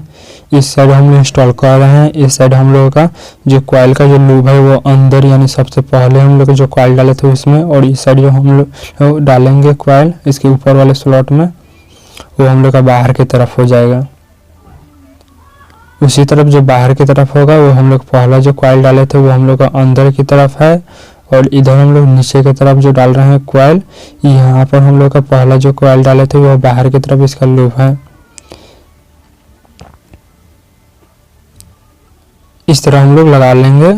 इस साइड हम लोग इंस्टॉल कर रहे हैं। इस साइड हम लोगों का जो कॉइल का जो लूप है वो अंदर यानी सबसे पहले हम लोग जो कॉइल डाले थे उसमें, और इस साइड जो हम लोग डालेंगे कॉइल इसके ऊपर वाले स्लॉट में, वो हम लोग का बाहर की तरफ हो जाएगा। उसी तरफ जो बाहर की तरफ होगा वो हम लोग पहला जो कॉइल डाले थे वो हम लोग का अंदर की तरफ है, और इधर हम लोग नीचे की तरफ जो डाल रहे हैं कॉइल, यहाँ पर हम लोग का पहला जो कॉइल डाले थे वो बाहर की तरफ इसका लूप है। इस तरह हम लोग लगा लेंगे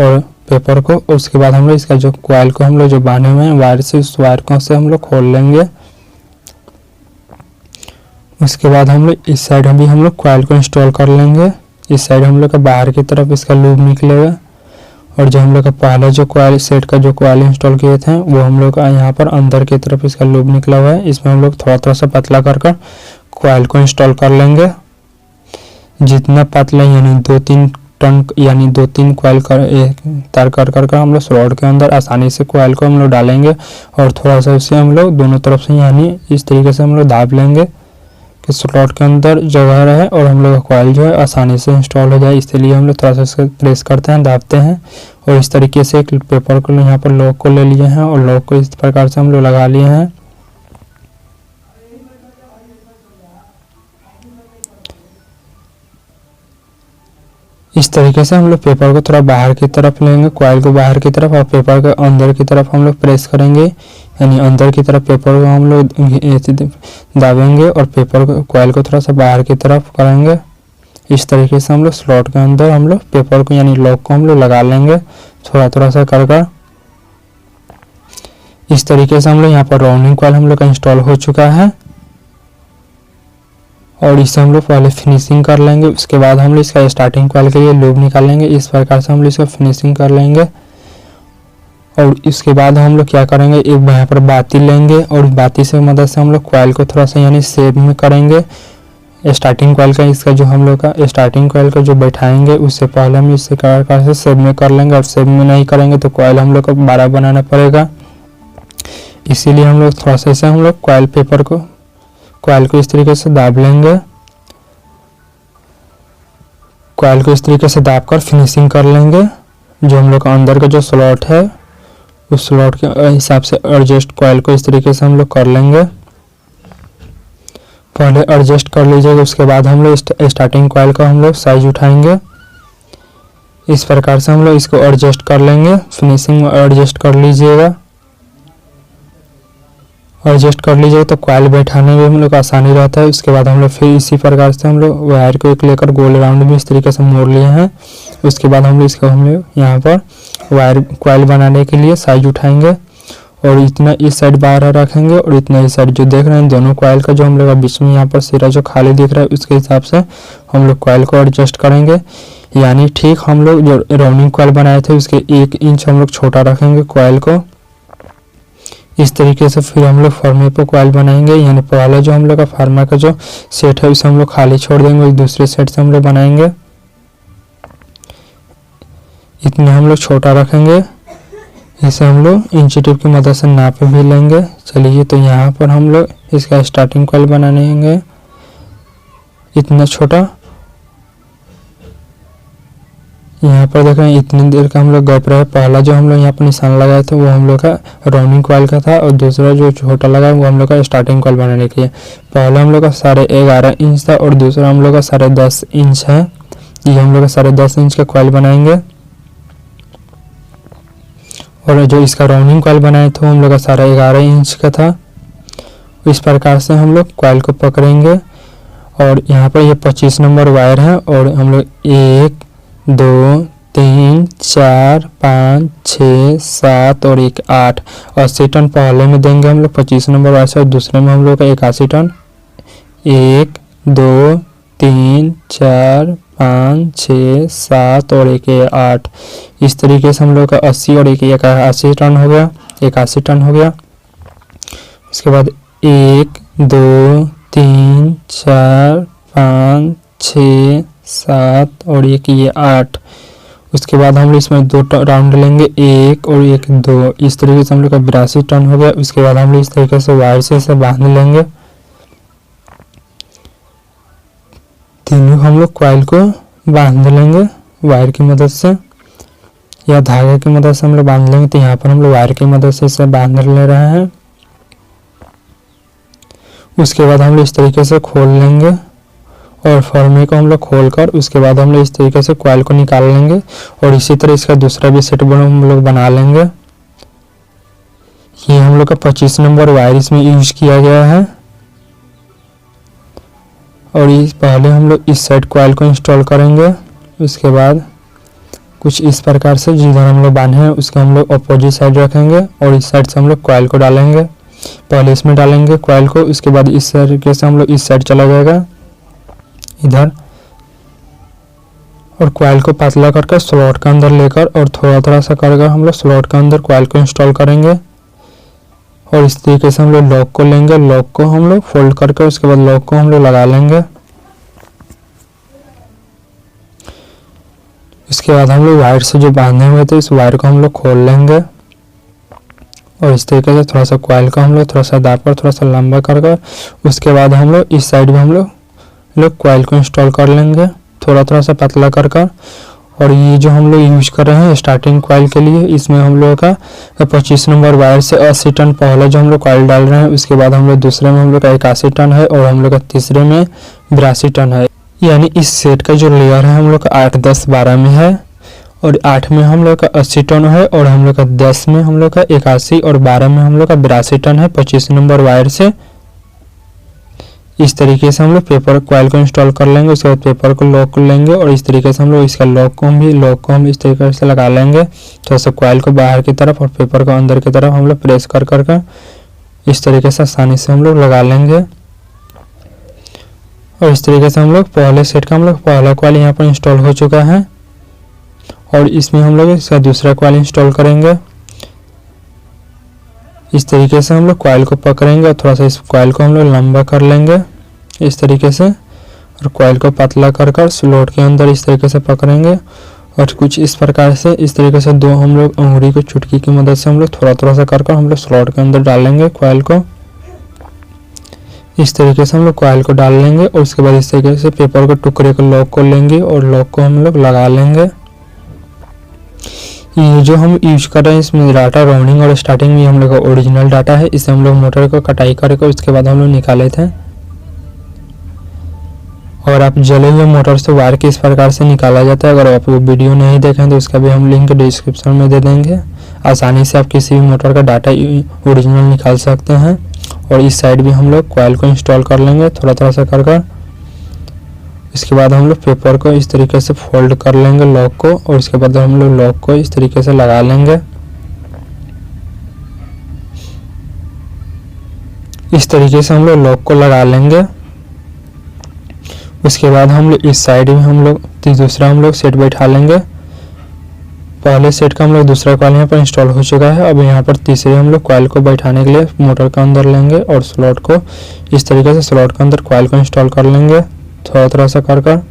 और पेपर को। उसके बाद हम लोग इसका जो कॉइल को हम लोग जो बांधे हुए हैं वायर से, उस वायर को से हम लोग खोल लेंगे। उसके बाद हम लोग इस साइड भी हम लोग कॉइल को इंस्टॉल कर लेंगे। इस साइड हम लोग का बाहर की तरफ इसका लूप निकलेगा, और जो हम लोग का पहला जो कॉइल सेट का जो कॉइल इंस्टॉल किए थे वो हम लोग का यहाँ पर अंदर की तरफ इसका लूप निकला हुआ है। इसमें हम लोग थोड़ा थोड़ा सा पतला कर कॉइल को इंस्टॉल कर लेंगे। जितना पतला यानी 2-3 टन यानी 2-3 कॉइल तार कर हम लोग स्लॉट के अंदर आसानी से कॉइल को हम लोग डालेंगे, और थोड़ा सा उसे हम लोग दोनों तरफ से यानी इस तरीके से हम लोग दाब लेंगे कि स्लॉट के अंदर जगह रहे और हम लोग का कॉइल जो है आसानी से इंस्टॉल हो जाए। इसलिए हम लोग थोड़ा सा इसको प्रेस करते हैं, दाबते हैं, और इस तरीके से एक पेपर को यहाँ पर लॉक को ले लिए हैं और लॉक को इस प्रकार से हम लोग लगा लिए हैं। इस तरीके से हम लोग पेपर को थोड़ा बाहर की तरफ लेंगे, कॉइल को बाहर की तरफ, और पेपर को अंदर की तरफ हम लोग प्रेस करेंगे, यानी अंदर की तरफ पेपर को हम लोग दाबेंगे और पेपर को कॉइल को थोड़ा सा बाहर की तरफ करेंगे। इस तरीके से हम लोग स्लॉट के अंदर हम लोग पेपर को यानी लॉक को हम लोग लगा लेंगे थोड़ा थोड़ा सा कर। इस तरीके से हम लोग यहाँ पर राउंडिंग कॉइल हम लोग का इंस्टॉल हो चुका है। और इससे हम लोग पहले फिनिशिंग कर लेंगे। उसके बाद हम लोग इसका स्टार्टिंग कॉइल के लिए लूप निकाल लेंगे। इस प्रकार से हम लोग इसका फिनिशिंग कर लेंगे। और इसके बाद हम लोग क्या करेंगे, एक यहाँ पर बाती लेंगे और बाती से मदद से हम लोग कॉइल को थोड़ा सा यानी शेप में करेंगे। स्टार्टिंग कॉइल का इसका जो हम लोग का स्टार्टिंग कॉइल का जो बैठाएंगे उससे पहले हम इसे से शेप में कर लेंगे। और शेप में नहीं करेंगे तो कॉइल हम लोग को बड़ा बनाना पड़ेगा। इसीलिए हम लोग थोड़ा सा इसे हम लोग कॉइल को इस तरीके से दाब लेंगे। कॉइल को इस तरीके से दाब कर फिनिशिंग कर लेंगे। जो हम लोग का अंदर का जो स्लॉट है उस स्लॉट के हिसाब से एडजस्ट कॉइल को इस तरीके से हम लोग कर लेंगे। पहले एडजस्ट कर लीजिएगा। उसके बाद हम लोग स्टार्टिंग कॉइल का हम लोग साइज उठाएंगे। इस प्रकार से हम लोग इसको एडजस्ट कर लेंगे। फिनिशिंग में एडजस्ट कर लीजिएगा। एडजस्ट कर लीजिएगा तो कॉइल बैठाने में हम लोग आसानी रहता है। उसके बाद हम लोग फिर इसी प्रकार से हम लोग वायर को एक लेकर गोल राउंड में इस तरीके से मोड़ लिए हैं। उसके बाद हम लोग यहाँ पर वायर कॉइल बनाने के लिए साइज उठाएंगे और इतना इस साइड बाहर रखेंगे और इतना इस साइड जो देख रहे हैं दोनों कॉइल का जो हम लोग बीच में यहाँ पर सिरा जो खाली दिख रहा है उसके हिसाब से हम लोग कॉइल को एडजस्ट करेंगे। यानी ठीक हम लोग जो राउंडिंग कॉइल बनाए थे उसके 1 इंच हम लोग छोटा रखेंगे कॉइल को। इस तरीके से फिर हम लोग फॉर्मे पर कॉइल बनाएंगे। यानी पहले जो हम लोग का फार्मा का जो सेट है उसे हम लोग खाली छोड़ देंगे और दूसरे सेट से हम लोग बनाएंगे। इतने हम लोग छोटा रखेंगे। इसे हम लोग इंची टेप की मदद से नाप भी लेंगे। चलिए तो यहाँ पर हम लोग इसका स्टार्टिंग कॉइल बनाएंगे इतना छोटा। यहाँ पर देखें इतनी देर का हम लोग गैप रहे। पहला जो हम लोग यहाँ पर निशान लगाए थे वो हम लोग का राउंडिंग कॉइल का था और दूसरा जो छोटा लगा वो हम लोग का स्टार्टिंग कॉइल बनाने के लिए। पहला हम लोग का 11.5 इंच था और दूसरा हम लोग का 10.5 इंच है। ये हम लोग का 10.5 इंच का कॉइल बनाएंगे। और जो इसका राउंडिंग कॉइल बनाए थे वो हम लोग का 11.5 इंच का था। इस प्रकार से हम लोग कॉइल को पकड़ेंगे। और यहाँ पर ये 25 नंबर वायर है और हम लोग 1 2 3 4 5 6 7 और 1 8 80 टन पहले में देंगे हम लोग 25 नंबर वायर से और दूसरे में हम लोग का 81 टन। 1 2 3 4 5 6 7 और 1 8 इस तरीके से हम लोग का 80 और 1 81 टन हो गया। 81 टन हो गया। उसके बाद 1 2 3 4 5 6 7 और 1 8। उसके बाद हम लोग इसमें 2 राउंड लेंगे 1 और 1 2 इस तरीके से हम लोग का 82 टन हो गया। उसके बाद हम लोग इस तरीके से वायर से इसे बांध लेंगे। तीनों हम लोग कॉइल को बांध लेंगे वायर की मदद से या धागे की मदद से हम लोग बांध लेंगे। तो यहाँ पर हम लोग वायर की मदद से इसे बांध ले रहे हैं। उसके बाद हम लोग इस तरीके से खोल लेंगे और फॉर्मे को हम लोग खोल कर उसके बाद हम लोग इस तरीके से कॉइल को निकाल लेंगे और इसी तरह इसका दूसरा भी सेट हम लोग बना लेंगे। ये हम लोग का 25 नंबर वायर इसमें यूज किया गया है। और इस पहले हम लोग इस साइड कॉइल को इंस्टॉल करेंगे। उसके बाद कुछ इस प्रकार से जिधर हम लोग बांधे हैं उसके हम लोग अपोजिट साइड रखेंगे और इस साइड से हम लोग कॉइल को डालेंगे। पहले इसमें डालेंगे कॉइल को। उसके बाद इस तरीके से हम लोग इस साइड चला जाएगा इधर और कॉइल को पतला करके स्लॉट के अंदर लेकर और थोड़ा थोड़ा सा करके हम लोग स्लॉट के अंदर कॉइल को इंस्टॉल करेंगे। और इस तरीके से हम लोग लॉक को लेंगे। लॉक को हम लोग फोल्ड करके उसके बाद लॉक को हम लोग लगा लेंगे। इसके बाद हम लोग वायर से जो बांधे हुए थे इस वायर को हम लोग खोल लेंगे और इस तरीके से थोड़ा सा कॉइल को हम लोग थोड़ा सा दाब कर थोड़ा सा लंबा कर उसके बाद हम लोग इस साइड में हम लोग कॉइल को इंस्टॉल कर लेंगे थोड़ा सा पतला कर। और ये जो हम लोग यूज कर रहे हैं स्टार्टिंग कॉइल के लिए इसमें हम लोग का 25 नंबर वायर से 80 टन पहले जो हम लोग कॉइल डाल रहे हैं। उसके बाद हम लोग दूसरे में हम लोग का 81 टन है और हम लोग का तीसरे में 82 टन है। यानी इस सेट का जो लेयर है हम लोग का 8 10 12 में है और 8 में हम लोग का 80 टन है और हम लोग का 10 में हम लोग का 81 और 12 में हम लोग का 82 टन है 25 नंबर वायर से। इस तरीके से हम लोग पेपर कॉइल को इंस्टॉल कर लेंगे। उसके बाद पेपर को लॉक कर लेंगे और इस तरीके से हम लोग इसका लॉक को हम इस तरीके से लगा लेंगे। थोड़ा सा कॉइल को बाहर की तरफ और पेपर को अंदर की तरफ हम लोग प्रेस कर इस तरीके से आसानी से हम लोग लगा लेंगे। और इस तरीके से हम लोग पहले सेट का हम लोग पहला कॉइल यहाँ पर इंस्टॉल हो चुका है और इसमें हम लोग इसका दूसरा कॉइल इंस्टॉल करेंगे। इस तरीके से हम लोग कॉइल को पकड़ेंगे और थोड़ा सा इस कॉइल को हम लोग लंबा कर लेंगे इस तरीके से, और कॉइल को पतला कर कर स्लॉट के अंदर इस तरीके से पकड़ेंगे और कुछ इस प्रकार से इस तरीके से दो हम लोग अंगुली को चुटकी की मदद से हम लोग थोड़ा थोड़ा सा कर हम लोग स्लॉट के अंदर डालेंगे कॉइल को। इस तरीके से हम लोग कॉइल को डाल लेंगे और उसके बाद इस तरीके से पेपर के टुकड़े को लॉक कर लेंगे और लॉक को हम लोग लगा लेंगे। ये जो हम यूज कर रहे हैं इसमें डाटा राउंडिंग और स्टार्टिंग में हम लोग का ओरिजिनल डाटा है। इसे हम लोग मोटर को कटाई करके उसके बाद हम लोग निकाले थे और आप जले हुए मोटर से वायर किस प्रकार से निकाला जाता है, अगर आप वो वीडियो नहीं देखें तो उसका भी हम लिंक डिस्क्रिप्शन में दे देंगे। आसानी से आप किसी भी मोटर का डाटा ओरिजिनल निकाल सकते हैं। और इस साइड भी हम लोग कॉइल को इंस्टॉल कर लेंगे थोड़ा थोड़ा सा कर। इसके बाद हम लोग पेपर को इस तरीके से फोल्ड कर लेंगे लॉक को, और इसके बाद हम लोग लॉक को इस तरीके से लगा लेंगे। इस तरीके से हम लोग लॉक को लगा लेंगे। उसके बाद हम लोग इस साइड में हम लोग दूसरा हम लोग सेट बैठा लेंगे। पहले सेट का हम लोग दूसरा कॉइल यहाँ पर इंस्टॉल हो चुका है। अब यहाँ पर तीसरे हम लोग कॉइल को बैठाने के लिए मोटर के अंदर लेंगे और स्लॉट को इस तरीके से स्लॉट के अंदर कॉइल को इंस्टॉल कर लेंगे थोड़ा थोड़ा सा कर।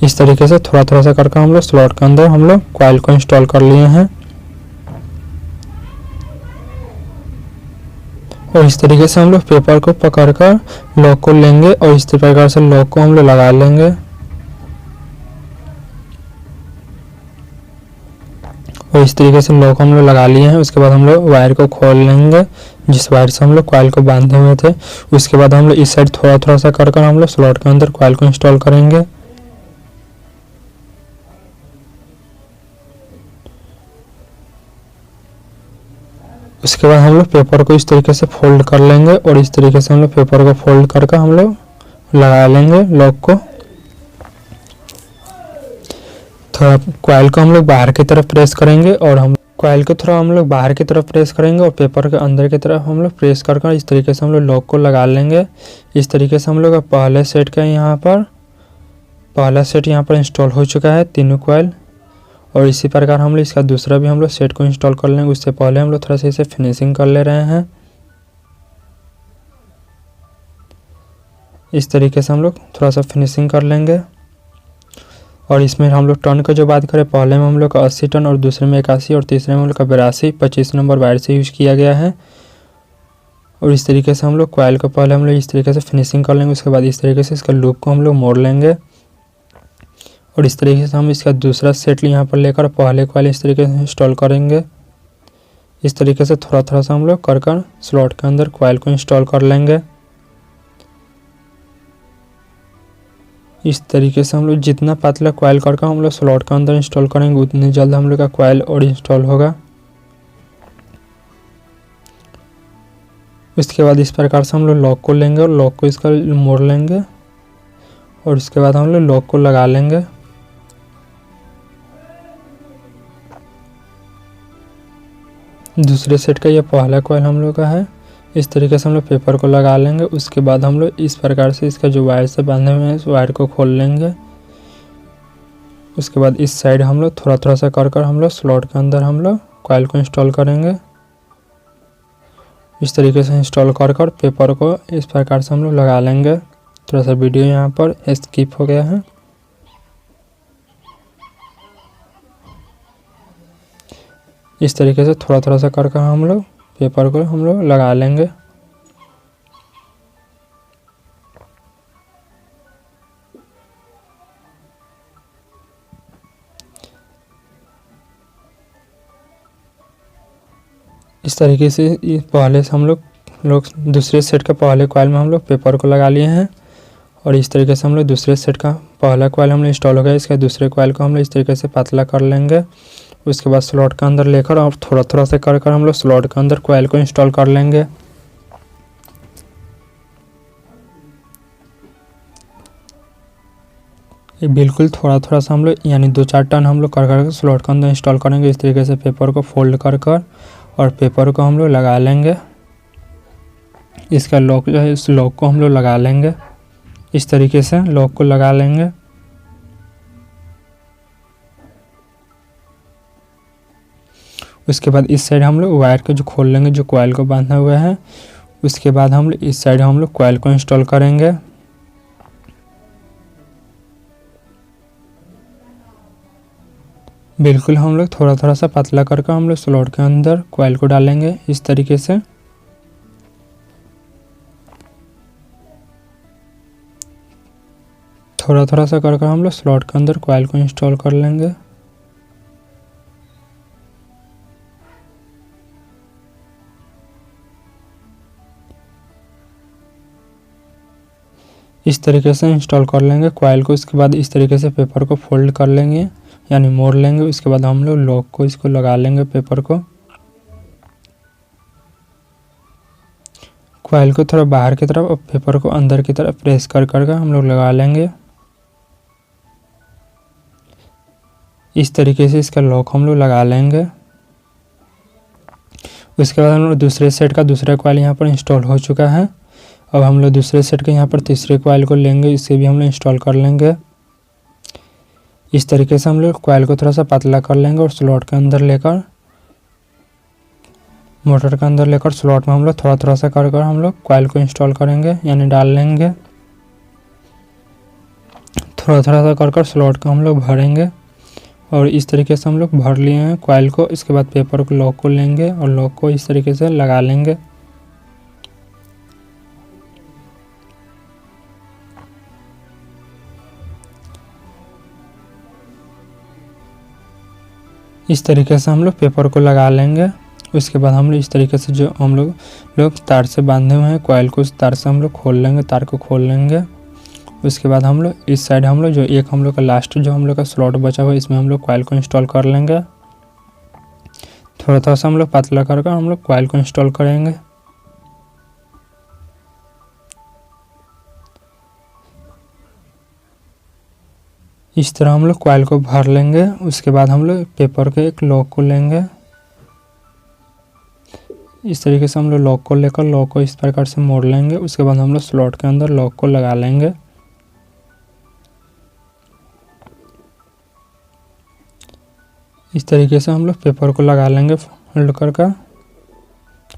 इस तरीके से थोड़ा थोड़ा सा करके हम लोग स्लॉट के अंदर हम लोग कॉइल को इंस्टॉल कर लिए हैं। और इस तरीके से हम लोग पेपर को पकड़कर लॉक को लेंगे और इस प्रकार से लॉक को हम लोग लगा लेंगे। और इस तरीके से लॉक हम लोग लगा लिए हैं। उसके बाद हम लोग वायर को खोल लेंगे जिस वायर से हम लोग कॉइल को बांधे हुए थे। उसके बाद हम लोग इस साइड थोड़ा थोड़ा सा कर हम लोग स्लॉट के अंदर कॉइल को इंस्टॉल करेंगे। उसके बाद हम लोग पेपर को इस तरीके से फोल्ड कर लेंगे और इस तरीके से हम लोग पेपर को फोल्ड करके हम लोग लगा लेंगे लॉक को। थोड़ा कॉइल को हम लोग बाहर की तरफ प्रेस करेंगे और हम कॉइल को थोड़ा हम लोग बाहर की तरफ प्रेस करेंगे और पेपर के अंदर की तरफ हम लोग प्रेस कर इस तरीके से हम लोग लॉक को लगा लेंगे। इस तरीके से हम लोग पहले सेट का पहला सेट यहाँ पर इंस्टॉल हो चुका है तीनों कॉइल। और इसी प्रकार हम लोग इसका दूसरा भी हम लोग सेट को इंस्टॉल कर लेंगे। उससे पहले हम लोग थोड़ा सा इसे फिनिशिंग कर ले रहे हैं। इस तरीके से हम लोग थोड़ा सा फिनिशिंग कर लेंगे। और इसमें हम लोग टन का जो बात करें, पहले में हम लोग का 80 टन और दूसरे में 81 और तीसरे में हम लोग का 82 25 नंबर वायर से यूज़ किया गया है। और इस तरीके से हम लोग कॉइल को पहले हम लोग इस तरीके से फिनिशिंग कर लेंगे। उसके बाद इस तरीके से इसका लूप को हम लोग मोड़ लेंगे और इस तरीके से हम इसका दूसरा सेट यहाँ पर लेकर पहले कॉइल इस तरीके से इंस्टॉल करेंगे। इस तरीके से थोड़ा थोड़ा सा हम लोग कर स्लॉट के अंदर कॉइल को इंस्टॉल कर लेंगे। इस तरीके से हम लोग जितना पतला कॉइल करके हम लोग स्लॉट के अंदर इंस्टॉल करेंगे उतनी जल्द हम लोग का कॉइल और इंस्टॉल होगा। इसके बाद इस प्रकार से हम लोग लॉक को लेंगे और लॉक को इसका मोड़ लेंगे और इसके बाद हम लोग लॉक को लगा लेंगे। दूसरे सेट का ये पहला कॉइल हम लोग का है। इस तरीके से हम लोग पेपर को लगा लेंगे। उसके बाद हम लोग इस प्रकार से इसका जो वायर से बांधे हुए हैं इस वायर को खोल लेंगे। उसके बाद इस साइड हम लोग थोड़ा थोड़ा सा कर हम लोग स्लॉट के अंदर हम लोग कॉइल को इंस्टॉल करेंगे। इस तरीके से इंस्टॉल कर पेपर को इस प्रकार से हम लोग लगा लेंगे। थोड़ा सा वीडियो यहाँ पर स्किप हो गया है। इस तरीके से थोड़ा थोड़ा सा कर हम लोग पेपर को हम लोग लगा लेंगे। इस तरीके से पहले से हम लोग दूसरे सेट का पहले कॉइल में हम लोग पेपर को लगा लिए हैं और इस तरीके से हम लोग दूसरे सेट का पहला कॉइल हम लोग इंस्टॉल हो गया। इसके दूसरे कॉइल को हम लोग इस तरीके से पतला कर लेंगे। उसके बाद स्लॉट के अंदर लेकर और थोड़ा थोड़ा से कर हम लोग स्लॉट के अंदर कॉइल को इंस्टॉल कर लेंगे। ये बिल्कुल थोड़ा थोड़ा सा हम लोग यानी 2-4 टन हम लोग कर स्लॉट के अंदर इंस्टॉल करेंगे। इस तरीके से पेपर को फोल्ड कर और पेपर को हम लोग लगा लेंगे। इसका लॉक जो है, इस लॉक को हम लोग लगा लेंगे। इस तरीके से लॉक को लगा लेंगे। उसके बाद इस साइड हम लोग वायर को जो खोल लेंगे, जो कॉइल को बांधा हुआ है। उसके बाद हम लोग इस साइड हम लोग कॉइल को इंस्टॉल करेंगे। बिल्कुल हम लोग थोड़ा थोड़ा सा पतला करके हम लोग स्लॉट के अंदर कॉइल को डालेंगे इस तरीके से। थोड़ा थोड़ा सा करके हम लोग स्लॉट के अंदर कॉइल को इंस्टॉल कर लेंगे। इस तरीके से इंस्टॉल कर लेंगे कॉइल को। इसके बाद इस तरीके से पेपर को फोल्ड कर लेंगे, यानी मोड़ लेंगे। उसके बाद हम लोग लॉक को इसको लगा लेंगे पेपर को। कॉइल को थोड़ा बाहर की तरफ और पेपर को अंदर की तरफ प्रेस कर करके हम लोग लगा लेंगे। इस तरीके से इसका लॉक हम लोग लगा लेंगे। उसके बाद हम लोग दूसरे सेट का दूसरा कॉइल यहाँ पर इंस्टॉल हो चुका है। अब हम लोग दूसरे सेट के यहाँ पर तीसरे कॉइल को लेंगे, इसे भी हम लोग इंस्टॉल कर लेंगे। इस तरीके से हम लोग कॉइल को थोड़ा सा पतला कर लेंगे और स्लॉट के अंदर लेकर, मोटर के अंदर लेकर स्लॉट में हम लोग थोड़ा थोड़ा सा कर कर हम लोग कॉइल को इंस्टॉल करेंगे, यानी डाल लेंगे। थोड़ा थोड़ा सा कर कर स्लॉट को हम लोग भरेंगे और इस तरीके से हम लोग भर लिए हैं कॉइल को। इसके बाद पेपर को लॉक को लेंगे और लॉक को इस तरीके से लगा लेंगे। इस तरीके से हम लोग पेपर को लगा लेंगे। उसके बाद हम लोग इस तरीके से जो हम लोग तार से बांधे हुए हैं कॉइल को, उस तार से हम लोग खोल लेंगे, तार को खोल लेंगे। उसके बाद हम लोग इस साइड हम लोग जो एक हम लोग का लास्ट जो हम लोग का स्लॉट बचा हुआ है, इसमें हम लोग कॉइल को इंस्टॉल कर लेंगे। थोड़ा थोड़ा सा हम लोग पतला कर हम लोग कॉइल को इंस्टॉल करेंगे। इस तरह हम लोग कॉइल को भर लेंगे। उसके बाद हम लोग पेपर के एक लॉक को लेंगे। इस तरीके से हम लोग लॉक को लेकर लॉक को इस प्रकार से मोड़ लेंगे। उसके बाद हम लोग स्लॉट के अंदर लॉक को लगा लेंगे। इस तरीके से हम लोग पेपर को लगा लेंगे फोल्ड कर कर।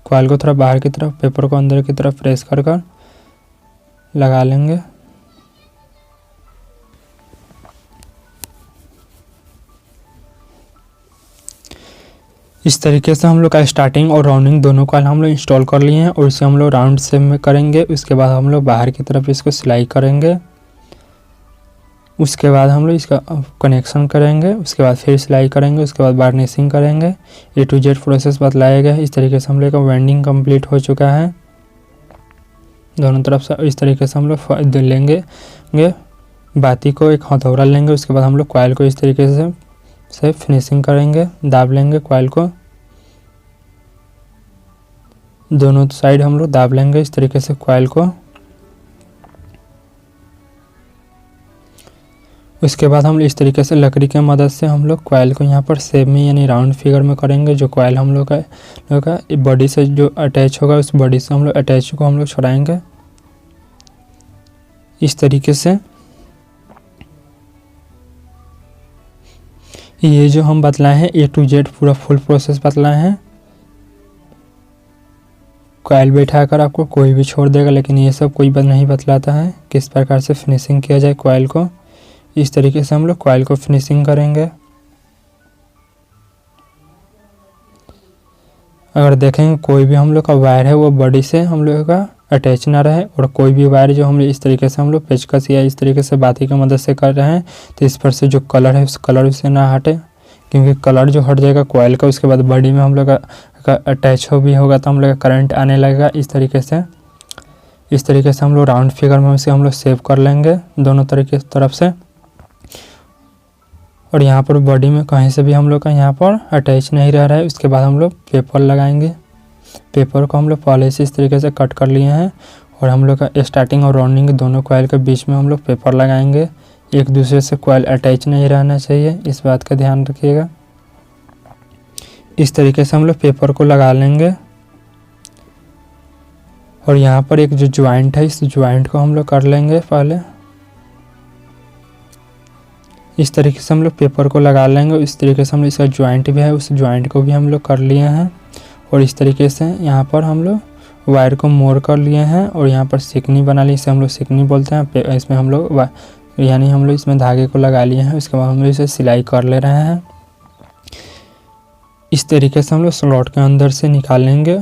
कॉइल को थोड़ा बाहर की तरफ, पेपर को अंदर की तरफ प्रेस कर कर लगा लेंगे। इस तरीके से हम लोग का स्टार्टिंग और राउंडिंग दोनों कॉइल हम लोग इंस्टॉल कर लिए हैं और इसे हम लोग राउंड शेप में करेंगे। उसके बाद हम लोग बाहर की तरफ इसको सिलाई करेंगे। उसके बाद हम लोग इसका कनेक्शन करेंगे। उसके बाद फिर सिलाई करेंगे। उसके बाद वार्निशिंग करेंगे। A to Z प्रोसेस बतलाया गया है। इस तरीके से हम लोग का वेल्डिंग कंप्लीट हो चुका है दोनों तरफ से। इस तरीके से हम लोग लेंगे बाती को, एक हथौड़ा लेंगे। उसके बाद हम लोग कॉइल को इस तरीके से फिनिशिंग करेंगे, दाब लेंगे कॉइल को। दोनों साइड हम लोग दाब लेंगे इस तरीके से कॉइल को। उसके बाद हम इस तरीके से लकड़ी के मदद से हम लोग कॉइल को यहाँ पर शेप में यानी राउंड फिगर में करेंगे। जो कॉइल हम लोग का बॉडी से जो अटैच होगा, उस बॉडी से हम लोग अटैच को हम लोग छुड़ाएंगे इस तरीके से। ये जो हम बतलाए हैं A to Z पूरा फुल प्रोसेस बतलाए हैं। कॉइल बैठा कर आपको कोई भी छोड़ देगा, लेकिन ये सब कोई बात नहीं बतलाता है किस प्रकार से फिनिशिंग किया जाए कॉइल को। इस तरीके से हम लोग कॉइल को फिनिशिंग करेंगे। अगर देखेंगे कोई भी हम लोग का वायर है वो बॉडी से हम लोग का अटैच ना रहे, और कोई भी वायर जो हम इस तरीके से हम लोग पेचकस या इस तरीके से बाती की मदद से कर रहे हैं, तो इस पर से जो कलर है उस कलर से ना हटे, क्योंकि कलर जो हट जाएगा कॉइल का, उसके बाद बॉडी में हम लोग का अटैच हो भी होगा तो हम लोग का करंट आने लगेगा। इस तरीके से हम लोग राउंड फिगर में उसे हम लोग सेव कर लेंगे दोनों तरफ से। और यहाँ पर बॉडी में कहीं से भी हम लोग का यहाँ पर अटैच नहीं रह रहा है। उसके बाद हम लोग पेपर लगाएंगे। पेपर को हम लोग पहले से इस तरीके से कट कर लिए हैं और हम लोग का स्टार्टिंग और राउंडिंग दोनों कॉइल के बीच में हम लोग पेपर लगाएंगे। एक दूसरे से कॉइल अटैच नहीं रहना चाहिए, इस बात का ध्यान रखिएगा। इस तरीके से हम लोग पेपर को लगा लेंगे। और यहाँ पर एक जो ज्वाइंट है, इस ज्वाइंट को हम लोग कर लेंगे पहले। इस तरीके से हम लोग पेपर को लगा लेंगे। इस तरीके से हम लोग इसका ज्वाइंट भी है, उस ज्वाइंट को भी हम लोग कर लिए हैं। और इस तरीके से यहाँ पर हम लोग वायर को मोड़ कर लिए हैं और यहाँ पर सिकनी बना ली, इसे हम लोग सिकनी बोलते हैं। इसमें हम लोग यानी हम लोग इसमें धागे को लगा लिए हैं। उसके बाद हम लोग इसे सिलाई कर ले रहे हैं। इस तरीके से हम लोग स्लॉट के अंदर से निकालेंगे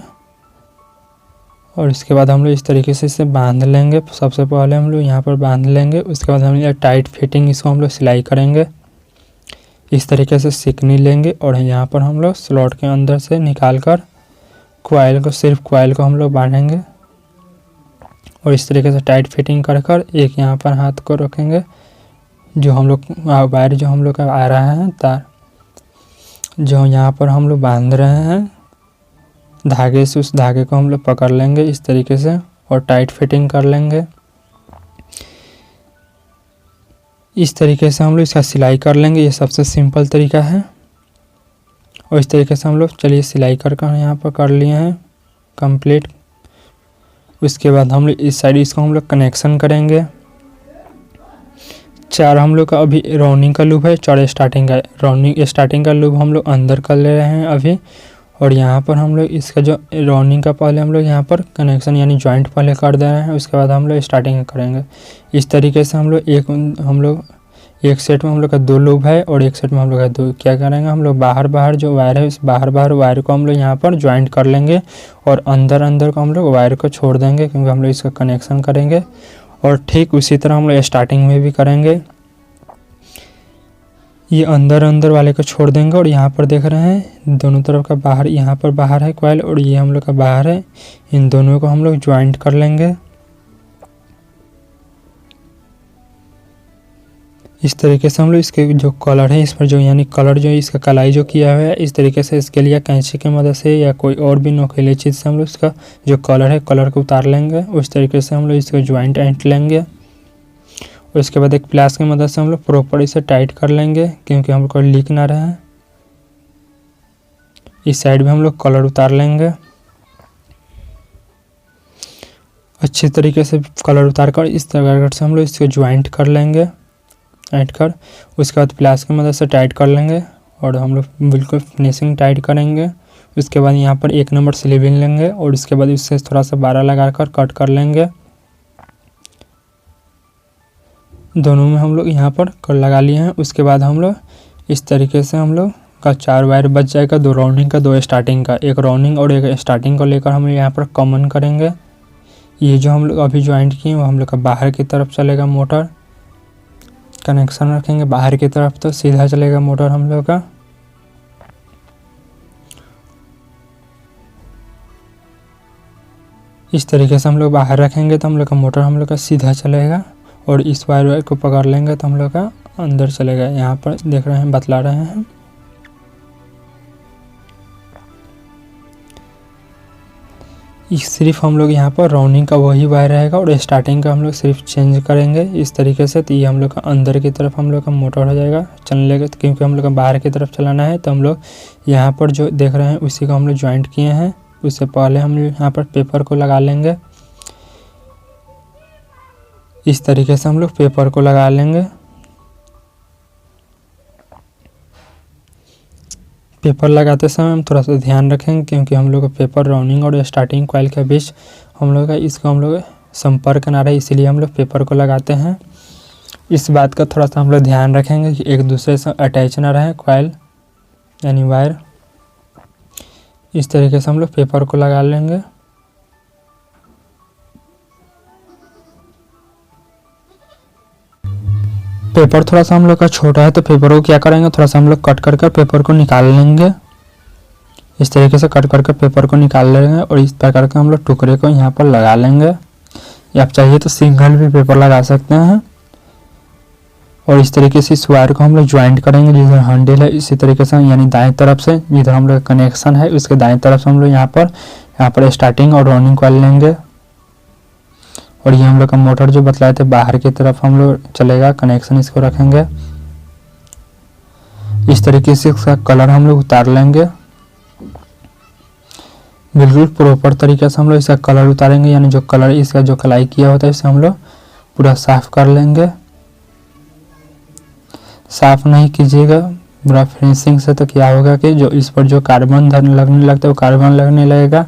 और इसके बाद हम लोग इस तरीके से इसे बांध लेंगे। सबसे पहले हम लोग यहाँ पर बांध लेंगे, उसके बाद हम लोग टाइट फिटिंग इसको हम लोग सिलाई करेंगे। इस तरीके से सिकनी लेंगे और यहाँ पर हम लोग स्लॉट के अंदर से निकाल कर कॉइल को, सिर्फ कॉइल को हम लोग बांधेंगे और इस तरीके से टाइट फिटिंग कर कर एक यहाँ पर हाथ को रखेंगे। जो हम लोग वायर जो हम लोग का आ रहा है तार, जो यहाँ पर हम लोग बांध रहे हैं धागे से, उस धागे को हम लोग पकड़ लेंगे इस तरीके से और टाइट फिटिंग कर लेंगे। इस तरीके से हम लोग इसका सिलाई कर लेंगे। ये सबसे सिंपल तरीका है। और इस तरीके से हम लोग चलिए सिलाई कर यहाँ पर कर लिए हैं कंप्लीट। उसके बाद हम लोग इस साइड इसको हम लोग कनेक्शन करेंगे। 4 हम लोग का अभी राउंडिंग का लूप है, 4 स्टार्टिंग का। राउंडिंग स्टार्टिंग का लूप हम लोग अंदर कर ले रहे हैं अभी। और यहाँ पर हम लोग इसका जो राउंडिंग का पहले हम लोग यहाँ पर कनेक्शन यानी जॉइंट पहले कर दे रहे हैं, उसके बाद हम लोग स्टार्टिंग करेंगे। इस तरीके से हम लोग एक सेट में हम लोग का 2 लूप है और एक सेट में हम लोग का 2। क्या करेंगे हम लोग बाहर जो वायर है, उस बाहर वायर को हम लोग यहाँ पर ज्वाइंट कर लेंगे और अंदर को हम लोग वायर को छोड़ देंगे, क्योंकि हम लोग इसका कनेक्शन करेंगे। और ठीक उसी तरह हम लोग स्टार्टिंग में भी करेंगे। ये अंदर वाले को छोड़ देंगे और यहाँ पर देख रहे हैं दोनों तरफ का बाहर, यहाँ पर बाहर है कॉइल और ये हम लोग का बाहर है। इन दोनों को हम लोग ज्वाइंट कर लेंगे। इस तरीके से हम लोग इसके जो कलर है, इस पर जो यानी कलर जो इसका कलाई जो किया हुआ है, इस तरीके से इसके लिए कैंची की मदद से या कोई और भी नोकीली चीज़ से हम लोग इसका जो कलर है, कलर को उतार लेंगे। उस तरीके से हम लोग इसका ज्वाइंट ऐंठ लेंगे। और इसके बाद एक प्लास की मदद से हम लोग प्रॉपर इसे टाइट कर लेंगे, क्योंकि हम लोग को लीक ना रहे। इस साइड भी हम लोग कलर उतार लेंगे अच्छी तरीके से। कलर उतार कर इस तरह से हम लोग इसको ज्वाइंट कर लेंगे, ऐंठ कर। उसके बाद प्लास की मदद से टाइट कर लेंगे और हम लोग बिल्कुल फिनिशिंग टाइट करेंगे। उसके बाद यहाँ पर 1 नंबर स्लीविंग लेंगे और उसके बाद इससे थोड़ा सा 12 लगा कर कट कर लेंगे। दोनों में हम लोग यहाँ पर कर लगा लिए हैं। उसके बाद हम लोग इस तरीके से हम लोग का 4 वायर बच जाएगा, 2 राउंडिंग का 2 स्टार्टिंग का। एक राउंडिंग और एक स्टार्टिंग को लेकर हम यहाँ पर कॉमन करेंगे। ये जो हम लोग अभी ज्वाइंट किए वो हम लोग का बाहर की तरफ चलेगा मोटर। कनेक्शन रखेंगे बाहर की तरफ तो सीधा चलेगा मोटर हम लोग का। इस तरीके से हम लोग बाहर रखेंगे तो हम लोग का मोटर हम लोग का सीधा चलेगा। और इस वायर को पकड़ लेंगे तो हम लोग का अंदर चलेगा। यहाँ पर देख रहे हैं, बतला रहे हैं। सिर्फ हम लोग यहाँ पर राउंडिंग का वही वायर रहेगा और स्टार्टिंग का हम लोग सिर्फ चेंज करेंगे इस तरीके से। तो ये हम लोग का अंदर की तरफ हम लोग का मोटर हो जाएगा चलने लगे, क्योंकि हम लोग का बाहर की तरफ चलाना है। तो हम लोग यहाँ पर जो देख रहे हैं उसी को हम लोग ज्वाइंट किए हैं। उससे पहले हम यहाँ पर पेपर को लगा लेंगे। इस तरीके से हम लोग पेपर को लगा लेंगे। पेपर लगाते समय हम थोड़ा सा ध्यान रखेंगे, क्योंकि हम लोग का पेपर राउंडिंग और स्टार्टिंग कॉइल के बीच हम लोग का इसको हम लोग संपर्क ना रहे, इसीलिए हम लोग पेपर को लगाते हैं। इस बात का थोड़ा सा हम लोग ध्यान रखेंगे कि एक दूसरे से अटैच ना रहे कॉइल यानी वायर। इस तरीके से हम लोग पेपर को लगा लेंगे। पेपर थोड़ा सा हम लोग का छोटा है तो पेपर को क्या करेंगे, थोड़ा सा हम लोग कट कर पेपर को निकाल लेंगे। इस तरीके से कट करके पेपर को निकाल लेंगे और इस प्रकार के हम लोग टुकड़े को यहाँ पर लगा लेंगे। या आप चाहिए तो सिंगल भी पेपर लगा सकते हैं। और इस तरीके से इस वायर को हम लोग ज्वाइंट करेंगे। जिधर हैंडल है इसी तरीके से यानी दाएं तरफ से जिधर हम लोग कनेक्शन है उसके दाएं तरफ से हम लोग यहाँ पर स्टार्टिंग और राउंडिंग कॉइल लेंगे। और ये हम लोग का मोटर जो बतलाए थे बाहर की तरफ हम लोग चलेगा, कनेक्शन इसको रखेंगे। इस तरीके से इसका कलर हम लोग उतार लेंगे। बिल्कुल प्रॉपर तरीके से हम लोग इसका कलर उतारेंगे, यानी जो कलर इसका जो कलाई किया होता है इसे हम लोग पूरा साफ कर लेंगे। साफ नहीं कीजिएगा पूरा फिनिशिंग से, तो क्या होगा कि जो इस पर जो कार्बन लगने लगता है वो कार्बन लगने लगेगा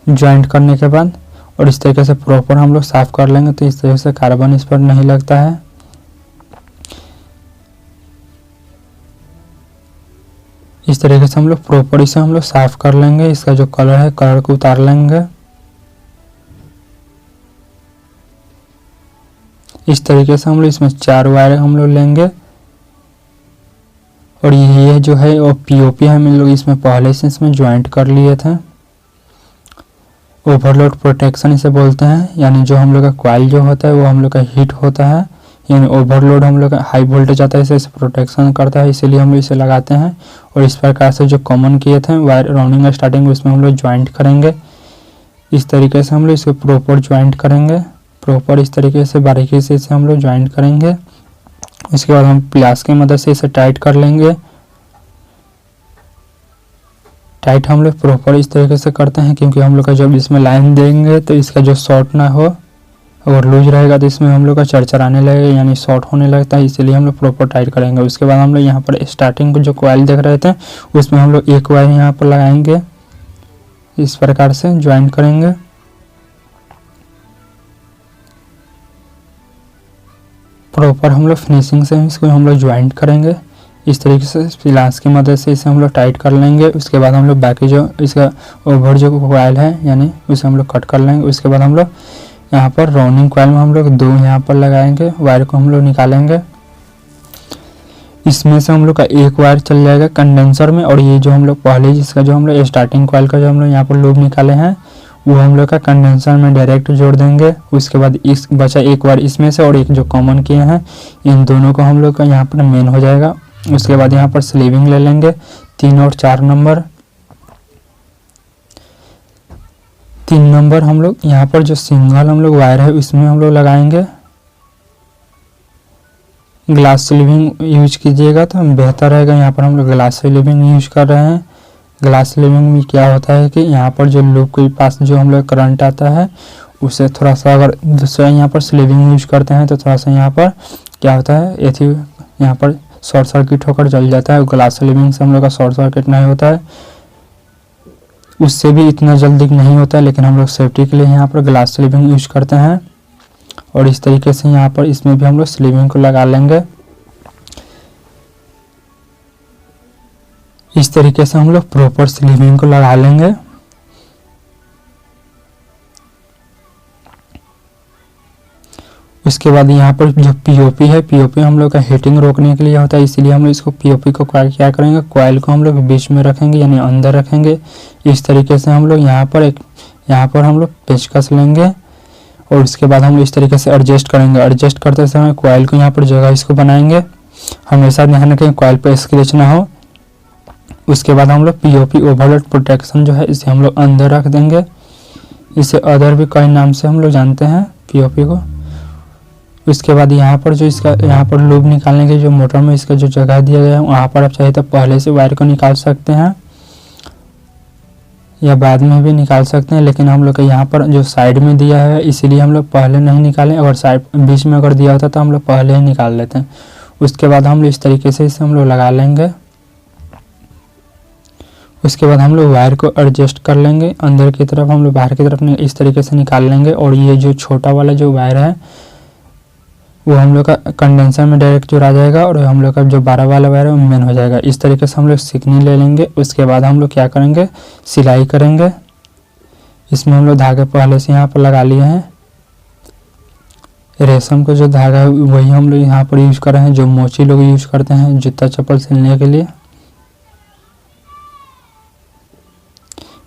ज्वाइंट करने के बाद। और इस तरीके से प्रॉपर हम लोग साफ कर लेंगे तो इस तरीके से कार्बन इस पर नहीं लगता है। इस तरीके से हम लोग प्रॉपर इसे हम लोग साफ कर लेंगे। इसका जो कलर है कलर को उतार लेंगे। इस तरीके से हम लोग इसमें 4 वायर हम लोग लेंगे। और ये जो है वो पीओपी हम लोग इसमें पहले से इसमें ज्वाइंट कर लिए थे। ओवरलोड प्रोटेक्शन इसे बोलते हैं, यानी जो हम लोग का कॉइल जो होता है वो हम लोग का हीट होता है, यानी ओवरलोड हम लोग का हाई वोल्टेज आता है, इसे प्रोटेक्शन करता है, इसीलिए हम लोग इसे लगाते हैं। और इस प्रकार से जो कॉमन किए थे वायर राउंडिंग स्टार्टिंग उसमें हम लोग ज्वाइंट करेंगे। इस तरीके से हम लोग इसको प्रॉपर ज्वाइंट करेंगे। प्रॉपर इस तरीके से बारीकी से इसे हम लोग ज्वाइंट करेंगे। उसके बाद हम प्लास की मदद से इसे टाइट कर लेंगे। टाइट हम लोग प्रॉपर इस तरीके से करते हैं क्योंकि हम लोग का जब इसमें लाइन देंगे तो इसका जो शॉर्ट ना हो। अगर लूज रहेगा तो इसमें हम लोग का चरचराने लगेगा, यानी शॉर्ट होने लगता है, इसीलिए हम लोग प्रॉपर टाइट करेंगे। उसके बाद हम लोग यहाँ पर स्टार्टिंग को जो कॉइल देख रहे थे उसमें हम लोग एक वायर यहाँ पर लगाएंगे। इस प्रकार से ज्वाइंट करेंगे। प्रॉपर हम लोग फिनिशिंग से इसको हम लोग ज्वाइंट करेंगे। इस तरीके से प्लास की मदद से इसे हम लोग टाइट कर लेंगे। उसके बाद हम लोग बाकी जो इसका ओवर जो कॉइल है यानी उसे हम लोग कट कर लेंगे। उसके बाद हम लोग यहाँ पर राउंडिंग कॉइल में हम लोग 2 यहाँ पर लगाएंगे। वायर को हम लोग निकालेंगे। इसमें से हम लोग का एक वायर चल जाएगा कंडेंसर में, और ये जो हम लोग पहले जिसका जो हम लोग स्टार्टिंग कॉइल का जो हम लोग यहाँ पर लूप निकाले हैं वो हम लोग का कंडेंसर में डायरेक्ट जोड़ देंगे। उसके बाद इस बचा एक वायर इसमें से और एक जो कॉमन किए हैं इन दोनों को हम लोग का यहाँ पर मेन हो जाएगा। उसके बाद यहाँ पर स्लीविंग ले लेंगे 3 और 4 नंबर। 3 नंबर हम लोग यहाँ पर जो सिंगल हम लोग वायर है उसमें हम लोग लगाएंगे। ग्लास स्लीविंग यूज कीजिएगा तो बेहतर रहेगा। यहाँ पर हम लोग ग्लास स्लीविंग यूज कर रहे हैं। ग्लास स्लीविंग में क्या होता है कि यहाँ पर जो लूप के पास जो हम लोग करंट आता है उसे थोड़ा सा अगर दूसरा यहाँ पर स्लीविंग यूज करते हैं तो थोड़ा सा यहाँ पर क्या होता है यहाँ पर शॉर्ट सर्किट होकर जल जाता है। ग्लास स्लीविंग से हम लोग का शॉर्ट सर्किट नहीं होता है, उससे भी इतना जल्दी नहीं होता है, लेकिन हम लोग सेफ्टी के लिए यहाँ पर ग्लास स्लीविंग यूज करते हैं। और इस तरीके से यहाँ पर इसमें भी हम लोग स्लीविंग को लगा लेंगे। इस तरीके से हम लोग प्रॉपर स्लीविंग को लगा लेंगे। उसके बाद यहाँ पर जो पीओपी है, पीओपी हम लोग का हीटिंग रोकने के लिए होता है, इसीलिए हम लोग इसको पीओपी को क्या करेंगे, कॉइल को हम लोग बीच में रखेंगे यानी अंदर रखेंगे। इस तरीके से हम लोग यहाँ पर हम लोग पेचकस लेंगे और उसके बाद हम लोग इस तरीके से एडजस्ट करेंगे। एडजस्ट करते समय कॉइल को यहाँ पर जगह इसको बनाएंगे, हमेशा ध्यान रखें कॉइल पर स्क्रैच ना हो। उसके बाद हम लोग पीओपी ओवरलोड प्रोटेक्शन जो है इसे हम लोग अंदर रख देंगे। इसे अदर भी कई नाम से हम लोग जानते हैं पीओपी को। उसके बाद यहाँ पर जो इसका यहाँ पर लूप निकालने के जो मोटर में इसका जो जगह दिया गया है वहाँ पर आप चाहे तो पहले से वायर को निकाल सकते हैं या बाद में भी निकाल सकते हैं, लेकिन हम लोग का यहाँ पर जो साइड में दिया है इसीलिए हम लोग पहले नहीं निकालें। अगर साइड बीच में अगर दिया होता तो हम लोग पहले ही निकाल लेते हैं। उसके बाद हम लोग इस तरीके से इसे हम लोग लगा लेंगे। उसके बाद हम लोग वायर को एडजस्ट कर लेंगे, अंदर की तरफ हम लोग बाहर की तरफ इस तरीके से निकाल लेंगे। और ये जो छोटा वाला जो वायर है वो हम लोग का कंडेंसर में डायरेक्ट जुड़ा जाएगा और हम लोग का जो 12 वाला वायर है वो मेन हो जाएगा। इस तरीके से हम लोग सिकनी ले लेंगे। उसके बाद हम लोग क्या करेंगे, सिलाई करेंगे। इसमें हम लोग धागे पहले से यहाँ पर लगा लिए हैं। रेशम का जो धागा है वही हम लोग यहाँ पर यूज कर रहे हैं, जो मोची लोग यूज करते हैं जूता चप्पल सिलने के लिए।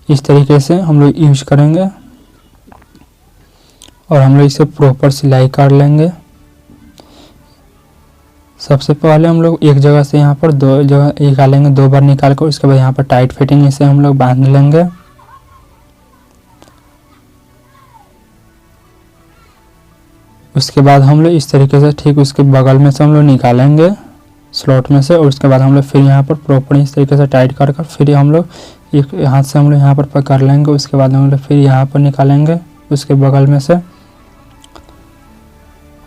इस तरीके से हम लोग यूज करेंगे और हम लोग इसे प्रॉपर सिलाई कर लेंगे। सबसे पहले हम लोग एक जगह से यहाँ पर 2 जगह निकालेंगे, 2 बार निकाल कर उसके बाद यहाँ पर टाइट फिटिंग इसे हम लोग बांध लेंगे। उसके बाद हम लोग इस तरीके से ठीक उसके बगल में से हम लोग निकालेंगे स्लॉट में से, और उसके बाद हम लोग फिर यहाँ पर प्रॉपर इस तरीके से टाइट कर फिर हम लोग एक हाथ से हम लोग यहाँ पर पकड़ लेंगे, उसके बाद हम लोग फिर यहाँ पर निकालेंगे उसके बगल में से,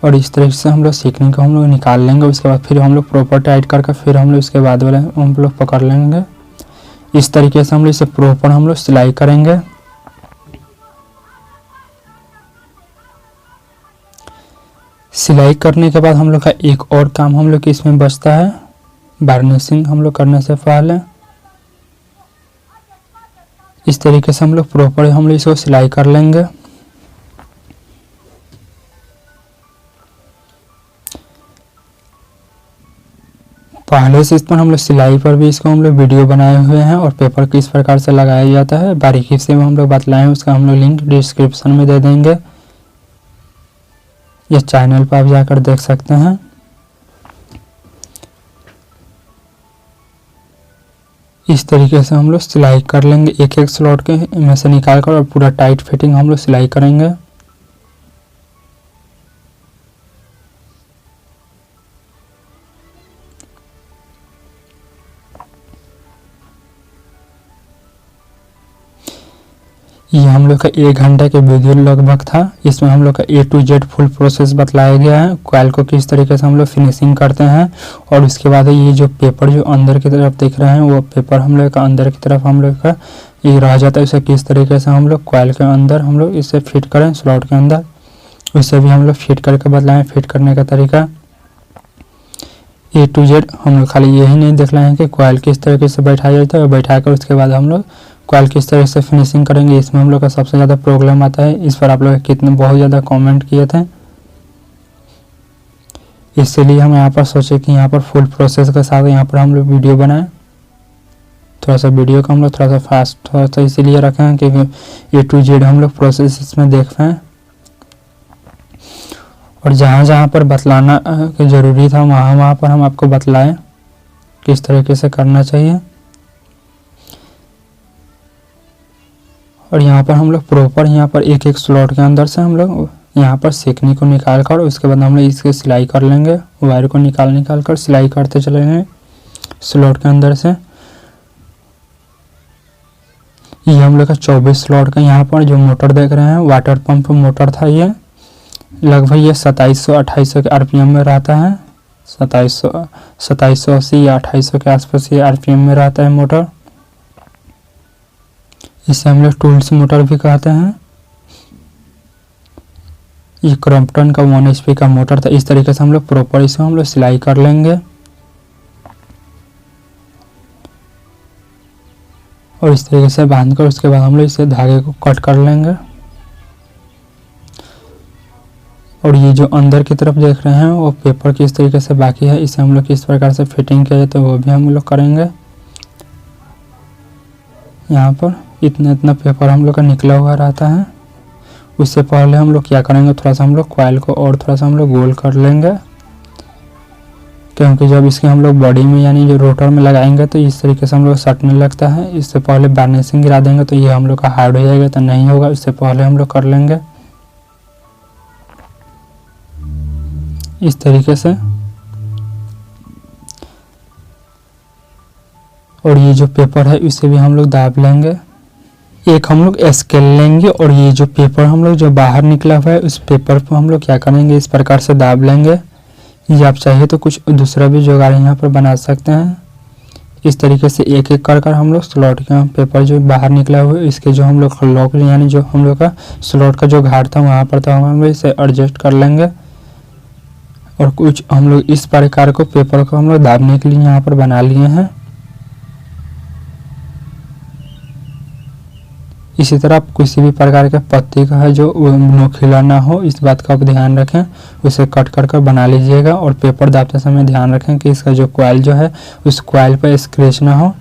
और इस तरीके से हम लोग सीखने को हम लोग निकाल लेंगे। उसके बाद फिर हम लोग प्रॉपर टाइट करके फिर हम लोग इसके बाद वाले हम लोग पकड़ लेंगे। इस तरीके से हम लोग इसे प्रॉपर हम लोग सिलाई करेंगे। सिलाई करने के बाद हम लोग का एक और काम हम लोग के इसमें बचता है, वार्निशिंग हम लोग करने से पहले इस तरीके से हम लोग प्रॉपर हम लोग इसको सिलाई कर लेंगे। पहले से इस पर हम लोग सिलाई पर भी इसको हम लोग वीडियो बनाए हुए हैं और पेपर किस प्रकार से लगाया जाता है बारीकी से हम लोग बतलाएं, उसका हम लोग लिंक डिस्क्रिप्शन में दे देंगे, यह चैनल पर आप जाकर देख सकते हैं। इस तरीके से हम लोग सिलाई कर लेंगे, एक एक स्लॉट के में से निकाल कर और पूरा टाइट फिटिंग हम लोग सिलाई करेंगे। ये हम लोग का 1 घंटे के वीडियो लगभग था। इसमें हम लोग का A to Z full process बतलाया गया है, कॉइल को किस तरीके से हम लोग फिनिशिंग करते हैं। और उसके बाद ये जो पेपर जो अंदर की तरफ दिख रहे हैं वो पेपर हम लोग का अंदर की तरफ हम लोग का ये रह जाता है, उसे किस तरीके से हम लोग कॉइल के अंदर हम लोग इसे फिट करें स्लॉट के अंदर, उसे भी हम लोग फिट करके बतलाएं फिट करने का तरीका। A to Z हम लोग खाली यही नहीं देख रहे हैं कि कॉइल किस तरीके से बैठाया जाता है, बैठा कर उसके बाद हम लोग कॉइल किस तरह से फिनिशिंग करेंगे। इसमें हम लोग का सबसे ज़्यादा प्रॉब्लम आता है, इस पर आप लोग कितने बहुत ज़्यादा कमेंट किए थे, इसलिए हम यहाँ पर सोचे कि यहाँ पर फुल प्रोसेस के साथ यहाँ पर हम लोग वीडियो बनाएं। थोड़ा सा वीडियो को हम लोग थोड़ा सा फास्ट थोड़ा सा इसीलिए रखे हैं क्योंकि A to Z हम लोग प्रोसेस इसमें देख रहे हैं और जहाँ जहाँ पर बतलाना ज़रूरी था वहाँ वहाँ पर हम आपको बतलाएं किस तरीके से करना चाहिए। और यहाँ पर हम लोग प्रॉपर यहाँ पर एक एक स्लॉट के अंदर से हम लोग यहाँ पर सेकनी को निकाल कर उसके बाद हम लोग इसके सिलाई कर लेंगे, वायर को निकाल कर सिलाई करते चलेंगे स्लॉट के अंदर से। ये हम लोग का 24 स्लॉट का यहाँ पर जो मोटर देख रहे हैं वाटर पंप मोटर था, ये लगभग ये 2700-2800 के RPM में रहता है, 2780 या 2800 के आसपास ये RPM में रहता है मोटर। इसे हम लोग टूल्स मोटर भी कहते हैं। ये क्रॉम्पटन का 1 HP का मोटर था। इस तरीके से हम लोग प्रॉपर इसे हम लोग सिलाई कर लेंगे और इस तरीके से बांध कर उसके बाद हम लोग इसे धागे को कट कर लेंगे। और ये जो अंदर की तरफ देख रहे हैं वो पेपर किस तरीके से बाकी है, इसे हम लोग किस प्रकार से फिटिंग किया जाए तो वो भी हम लोग करेंगे। यहाँ पर इतना पेपर हम लोग का निकला हुआ रहता है। उससे पहले हम लोग क्या करेंगे, थोड़ा सा हम लोग कॉइल को और थोड़ा सा हम लोग गोल कर लेंगे, क्योंकि जब इसके हम लोग बॉडी में यानी जो रोटर में लगाएंगे तो इस तरीके से हम लोग सटने लगता है। इससे पहले वार्निशिंग गिरा देंगे तो ये हम लोग का हार्ड हो जाएगा, तो नहीं होगा, इससे पहले हम लोग कर लेंगे इस तरीके से। और ये जो पेपर है इसे भी हम लोग दाब लेंगे, एक हम लोग स्केल लेंगे और ये जो पेपर हम लोग जो बाहर निकला हुआ है उस पेपर को हम लोग क्या करेंगे इस प्रकार से दाब लेंगे। ये आप चाहिए तो कुछ दूसरा भी जुगाड़ यहाँ पर बना सकते हैं। इस तरीके से एक एक कर कर हम लोग स्लॉट का पेपर जो बाहर निकला हुआ है इसके जो हम लोग लॉक यानी जो हम लोग का स्लॉट का जो घाट था वहाँ पर था हम लोग इसे एडजस्ट कर लेंगे। और कुछ हम लोग इस प्रकार को पेपर को हम लोग दाबने के लिए यहाँ पर बना लिए हैं। इसी तरह आप किसी भी प्रकार के पत्ती का है जो नोखिला ना हो इस बात का आप ध्यान रखें, उसे कट कर कर बना लीजिएगा। और पेपर दाबते समय ध्यान रखें कि इसका जो कॉइल जो है उस कॉइल पर स्क्रैच ना हो।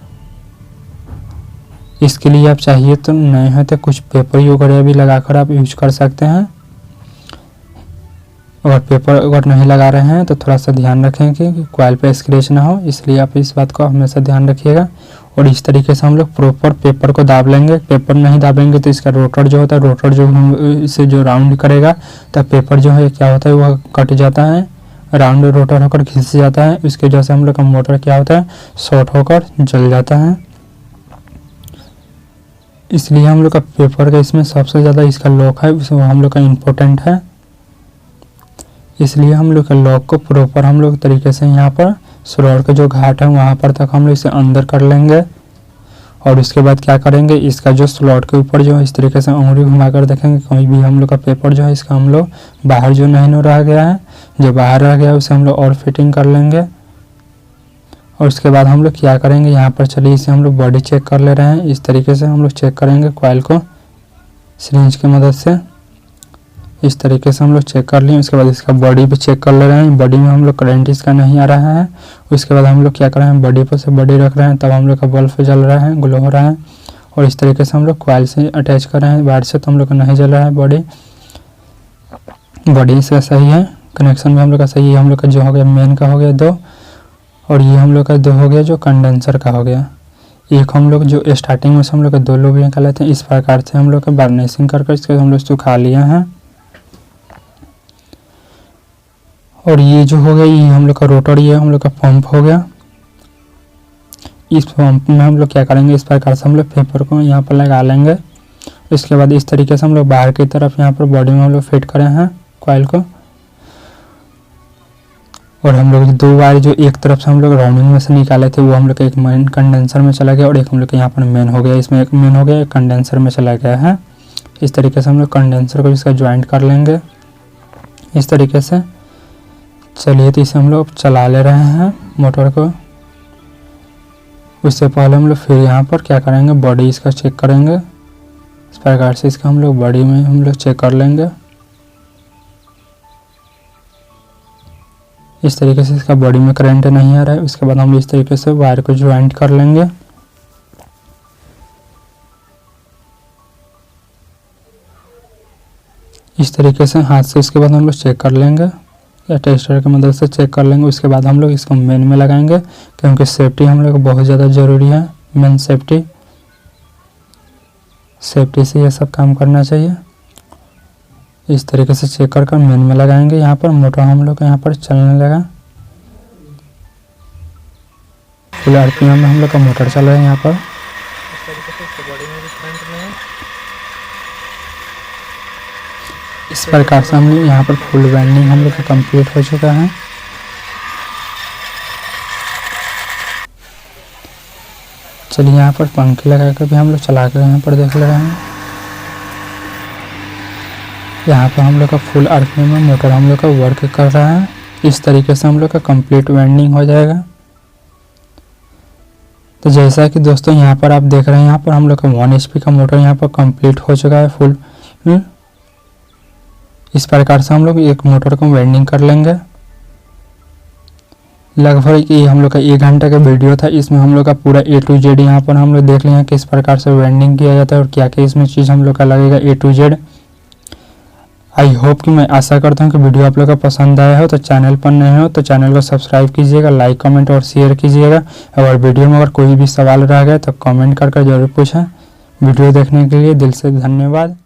इसके लिए आप चाहिए तो नहीं है तो कुछ पेपर वगैरह भी लगाकर आप यूज कर सकते हैं। और पेपर अगर नहीं लगा रहे हैं तो थोड़ा सा ध्यान रखें कि कॉइल पे स्क्रैच ना हो, इसलिए आप इस बात को हमेशा ध्यान रखिएगा। और इस तरीके से हम लोग प्रॉपर पेपर को दाब लेंगे। पेपर नहीं दाबेंगे तो इसका रोटर जो होता है, रोटर जो इसे जो राउंड करेगा तो पेपर जो है क्या होता है वह कट जाता है, राउंड रोटर होकर खिंच जाता है। इसके वजह से हम लोग का मोटर क्या होता है शॉर्ट होकर जल जाता है। इसलिए हम लोग का पेपर का इसमें सबसे ज़्यादा इसका लॉक है वो हम लोग का इम्पोर्टेंट है। इसलिए हम लोग का लॉक को प्रॉपर हम लोग तरीके से यहाँ पर स्लॉट का जो घाट है वहाँ पर तक हम लोग इसे अंदर कर लेंगे। और उसके बाद क्या करेंगे, इसका जो स्लॉट के ऊपर जो है इस तरीके से उंगली घुमाकर देखेंगे कोई भी हम लोग का पेपर जो है इसका हम लोग बाहर जो नहीं रह गया है, जो बाहर रह गया है उसे हम लोग और फिटिंग कर लेंगे। और उसके बाद हम लोग क्या करेंगे, यहाँ पर चलिए इसे हम लोग बॉडी चेक कर ले रहे हैं। इस तरीके से हम लोग चेक करेंगे कॉइल को सिरिंज की मदद से। इस तरीके से हम लोग चेक कर लिए। उसके बाद इसका बॉडी पे चेक कर ले रहे हैं। बॉडी में हम लोग करंट इसका नहीं आ रहा है। उसके बाद हम लोग क्या कर रहे हैं, बॉडी पर से बॉडी रख रहे हैं, तब हम लोग का बल्ब जल रहा है, ग्लो हो रहा है। और इस तरीके से हम लोग कॉइल से अटैच कर रहे हैं वायर से, तो हम लोग का नहीं जल रहा है। बॉडी इसका सही है, कनेक्शन भी हम लोग का सही है। हम लोग का जो हो गया मेन का हो गया 2, और ये हम लोग का 2 हो गया जो कंडेंसर का हो गया। एक हम लोग जो स्टार्टिंग में से हम लोग का 2 लोग निकाले थे, इस प्रकार से हम लोग का वार्निशिंग कर इसके हम लोग सुखा लिए हैं। और ये जो हो गया ये हम लोग का रोटर, ये हम लोग का पंप हो गया। इस पंप में हम लोग क्या करेंगे, इस प्रकार से हम लोग पेपर को यहाँ पर लगा लेंगे। इसके बाद इस तरीके से हम लोग बाहर की तरफ यहाँ पर बॉडी में हम लोग फिट करे हैं कॉइल को। और हम लोग 2 वायर जो एक तरफ से हम लोग राउंडिंग में से निकाले थे वो हम लोग का एक मेन कंडेंसर में चला गया, और एक हम लोग के यहाँ पर मेन हो गया। इसमें एक मेन हो गया, एक कंडेंसर में चला गया है। इस तरीके से हम लोग कंडेंसर को इसका ज्वाइंट कर लेंगे इस तरीके से। चलिए तो इसे हम लोग चला ले रहे हैं मोटर को। उससे पहले हम लोग फिर यहाँ पर क्या करेंगे, बॉडी इसका चेक करेंगे। इस प्रकार से इसका हम लोग बॉडी में हम लोग चेक कर लेंगे। इस तरीके से इसका बॉडी में करंट नहीं आ रहा है। उसके बाद हम इस तरीके से वायर को ज्वाइंट कर लेंगे। इस तरीके से हाथ से इसके बाद हम लोग चेक कर लेंगे या टेस्टर की मदद से चेक कर लेंगे। उसके बाद हम लोग इसको मेन में लगाएंगे, क्योंकि सेफ्टी हम लोग को बहुत ज़्यादा ज़रूरी है। मेन सेफ्टी से ये सब काम करना चाहिए। इस तरीके से चेक कर मेन में लगाएंगे। यहाँ पर मोटर हम लोग यहाँ पर चलने लगा, फुल आरपीएम में हम लोग का मोटर चल रहा है यहाँ पर। इस प्रकार से हम लोग यहाँ पर फुल वेल्डिंग हम लोग का कंप्लीट हो चुका है। चलिए यहाँ पर पंखे लगाकर भी हम लोग चला कर यहाँ पर देख ले रहे हैं। यहाँ पर हम लोग का फुल आरपीएम में मोटर हम लोग का वर्क कर रहा है। इस तरीके से हम लोग का कंप्लीट वेल्डिंग हो जाएगा। तो जैसा कि दोस्तों यहाँ पर आप देख रहे हैं, यहाँ पर हम लोग का 1 HP का मोटर यहाँ पर कंप्लीट हो चुका है फुल। इस प्रकार से हम लोग एक मोटर को वेल्डिंग कर लेंगे। लगभग ये हम लोग का 1 घंटा का वीडियो था। इसमें हम लोग का पूरा A to Z यहाँ पर हम लोग देख लिए किस प्रकार से वेल्डिंग किया जाता है और क्या क्या इसमें चीज़ हम लोग का लगेगा A to Z। I hope कि मैं आशा करता हूँ कि वीडियो आप लोग का पसंद आया हो। तो चैनल पर नए हो तो चैनल को सब्सक्राइब कीजिएगा, लाइक कमेंट और शेयर कीजिएगा। अगर वीडियो में अगर कोई भी सवाल रह गया तो कमेंट कर जरूर पूछें। वीडियो देखने के लिए दिल से धन्यवाद।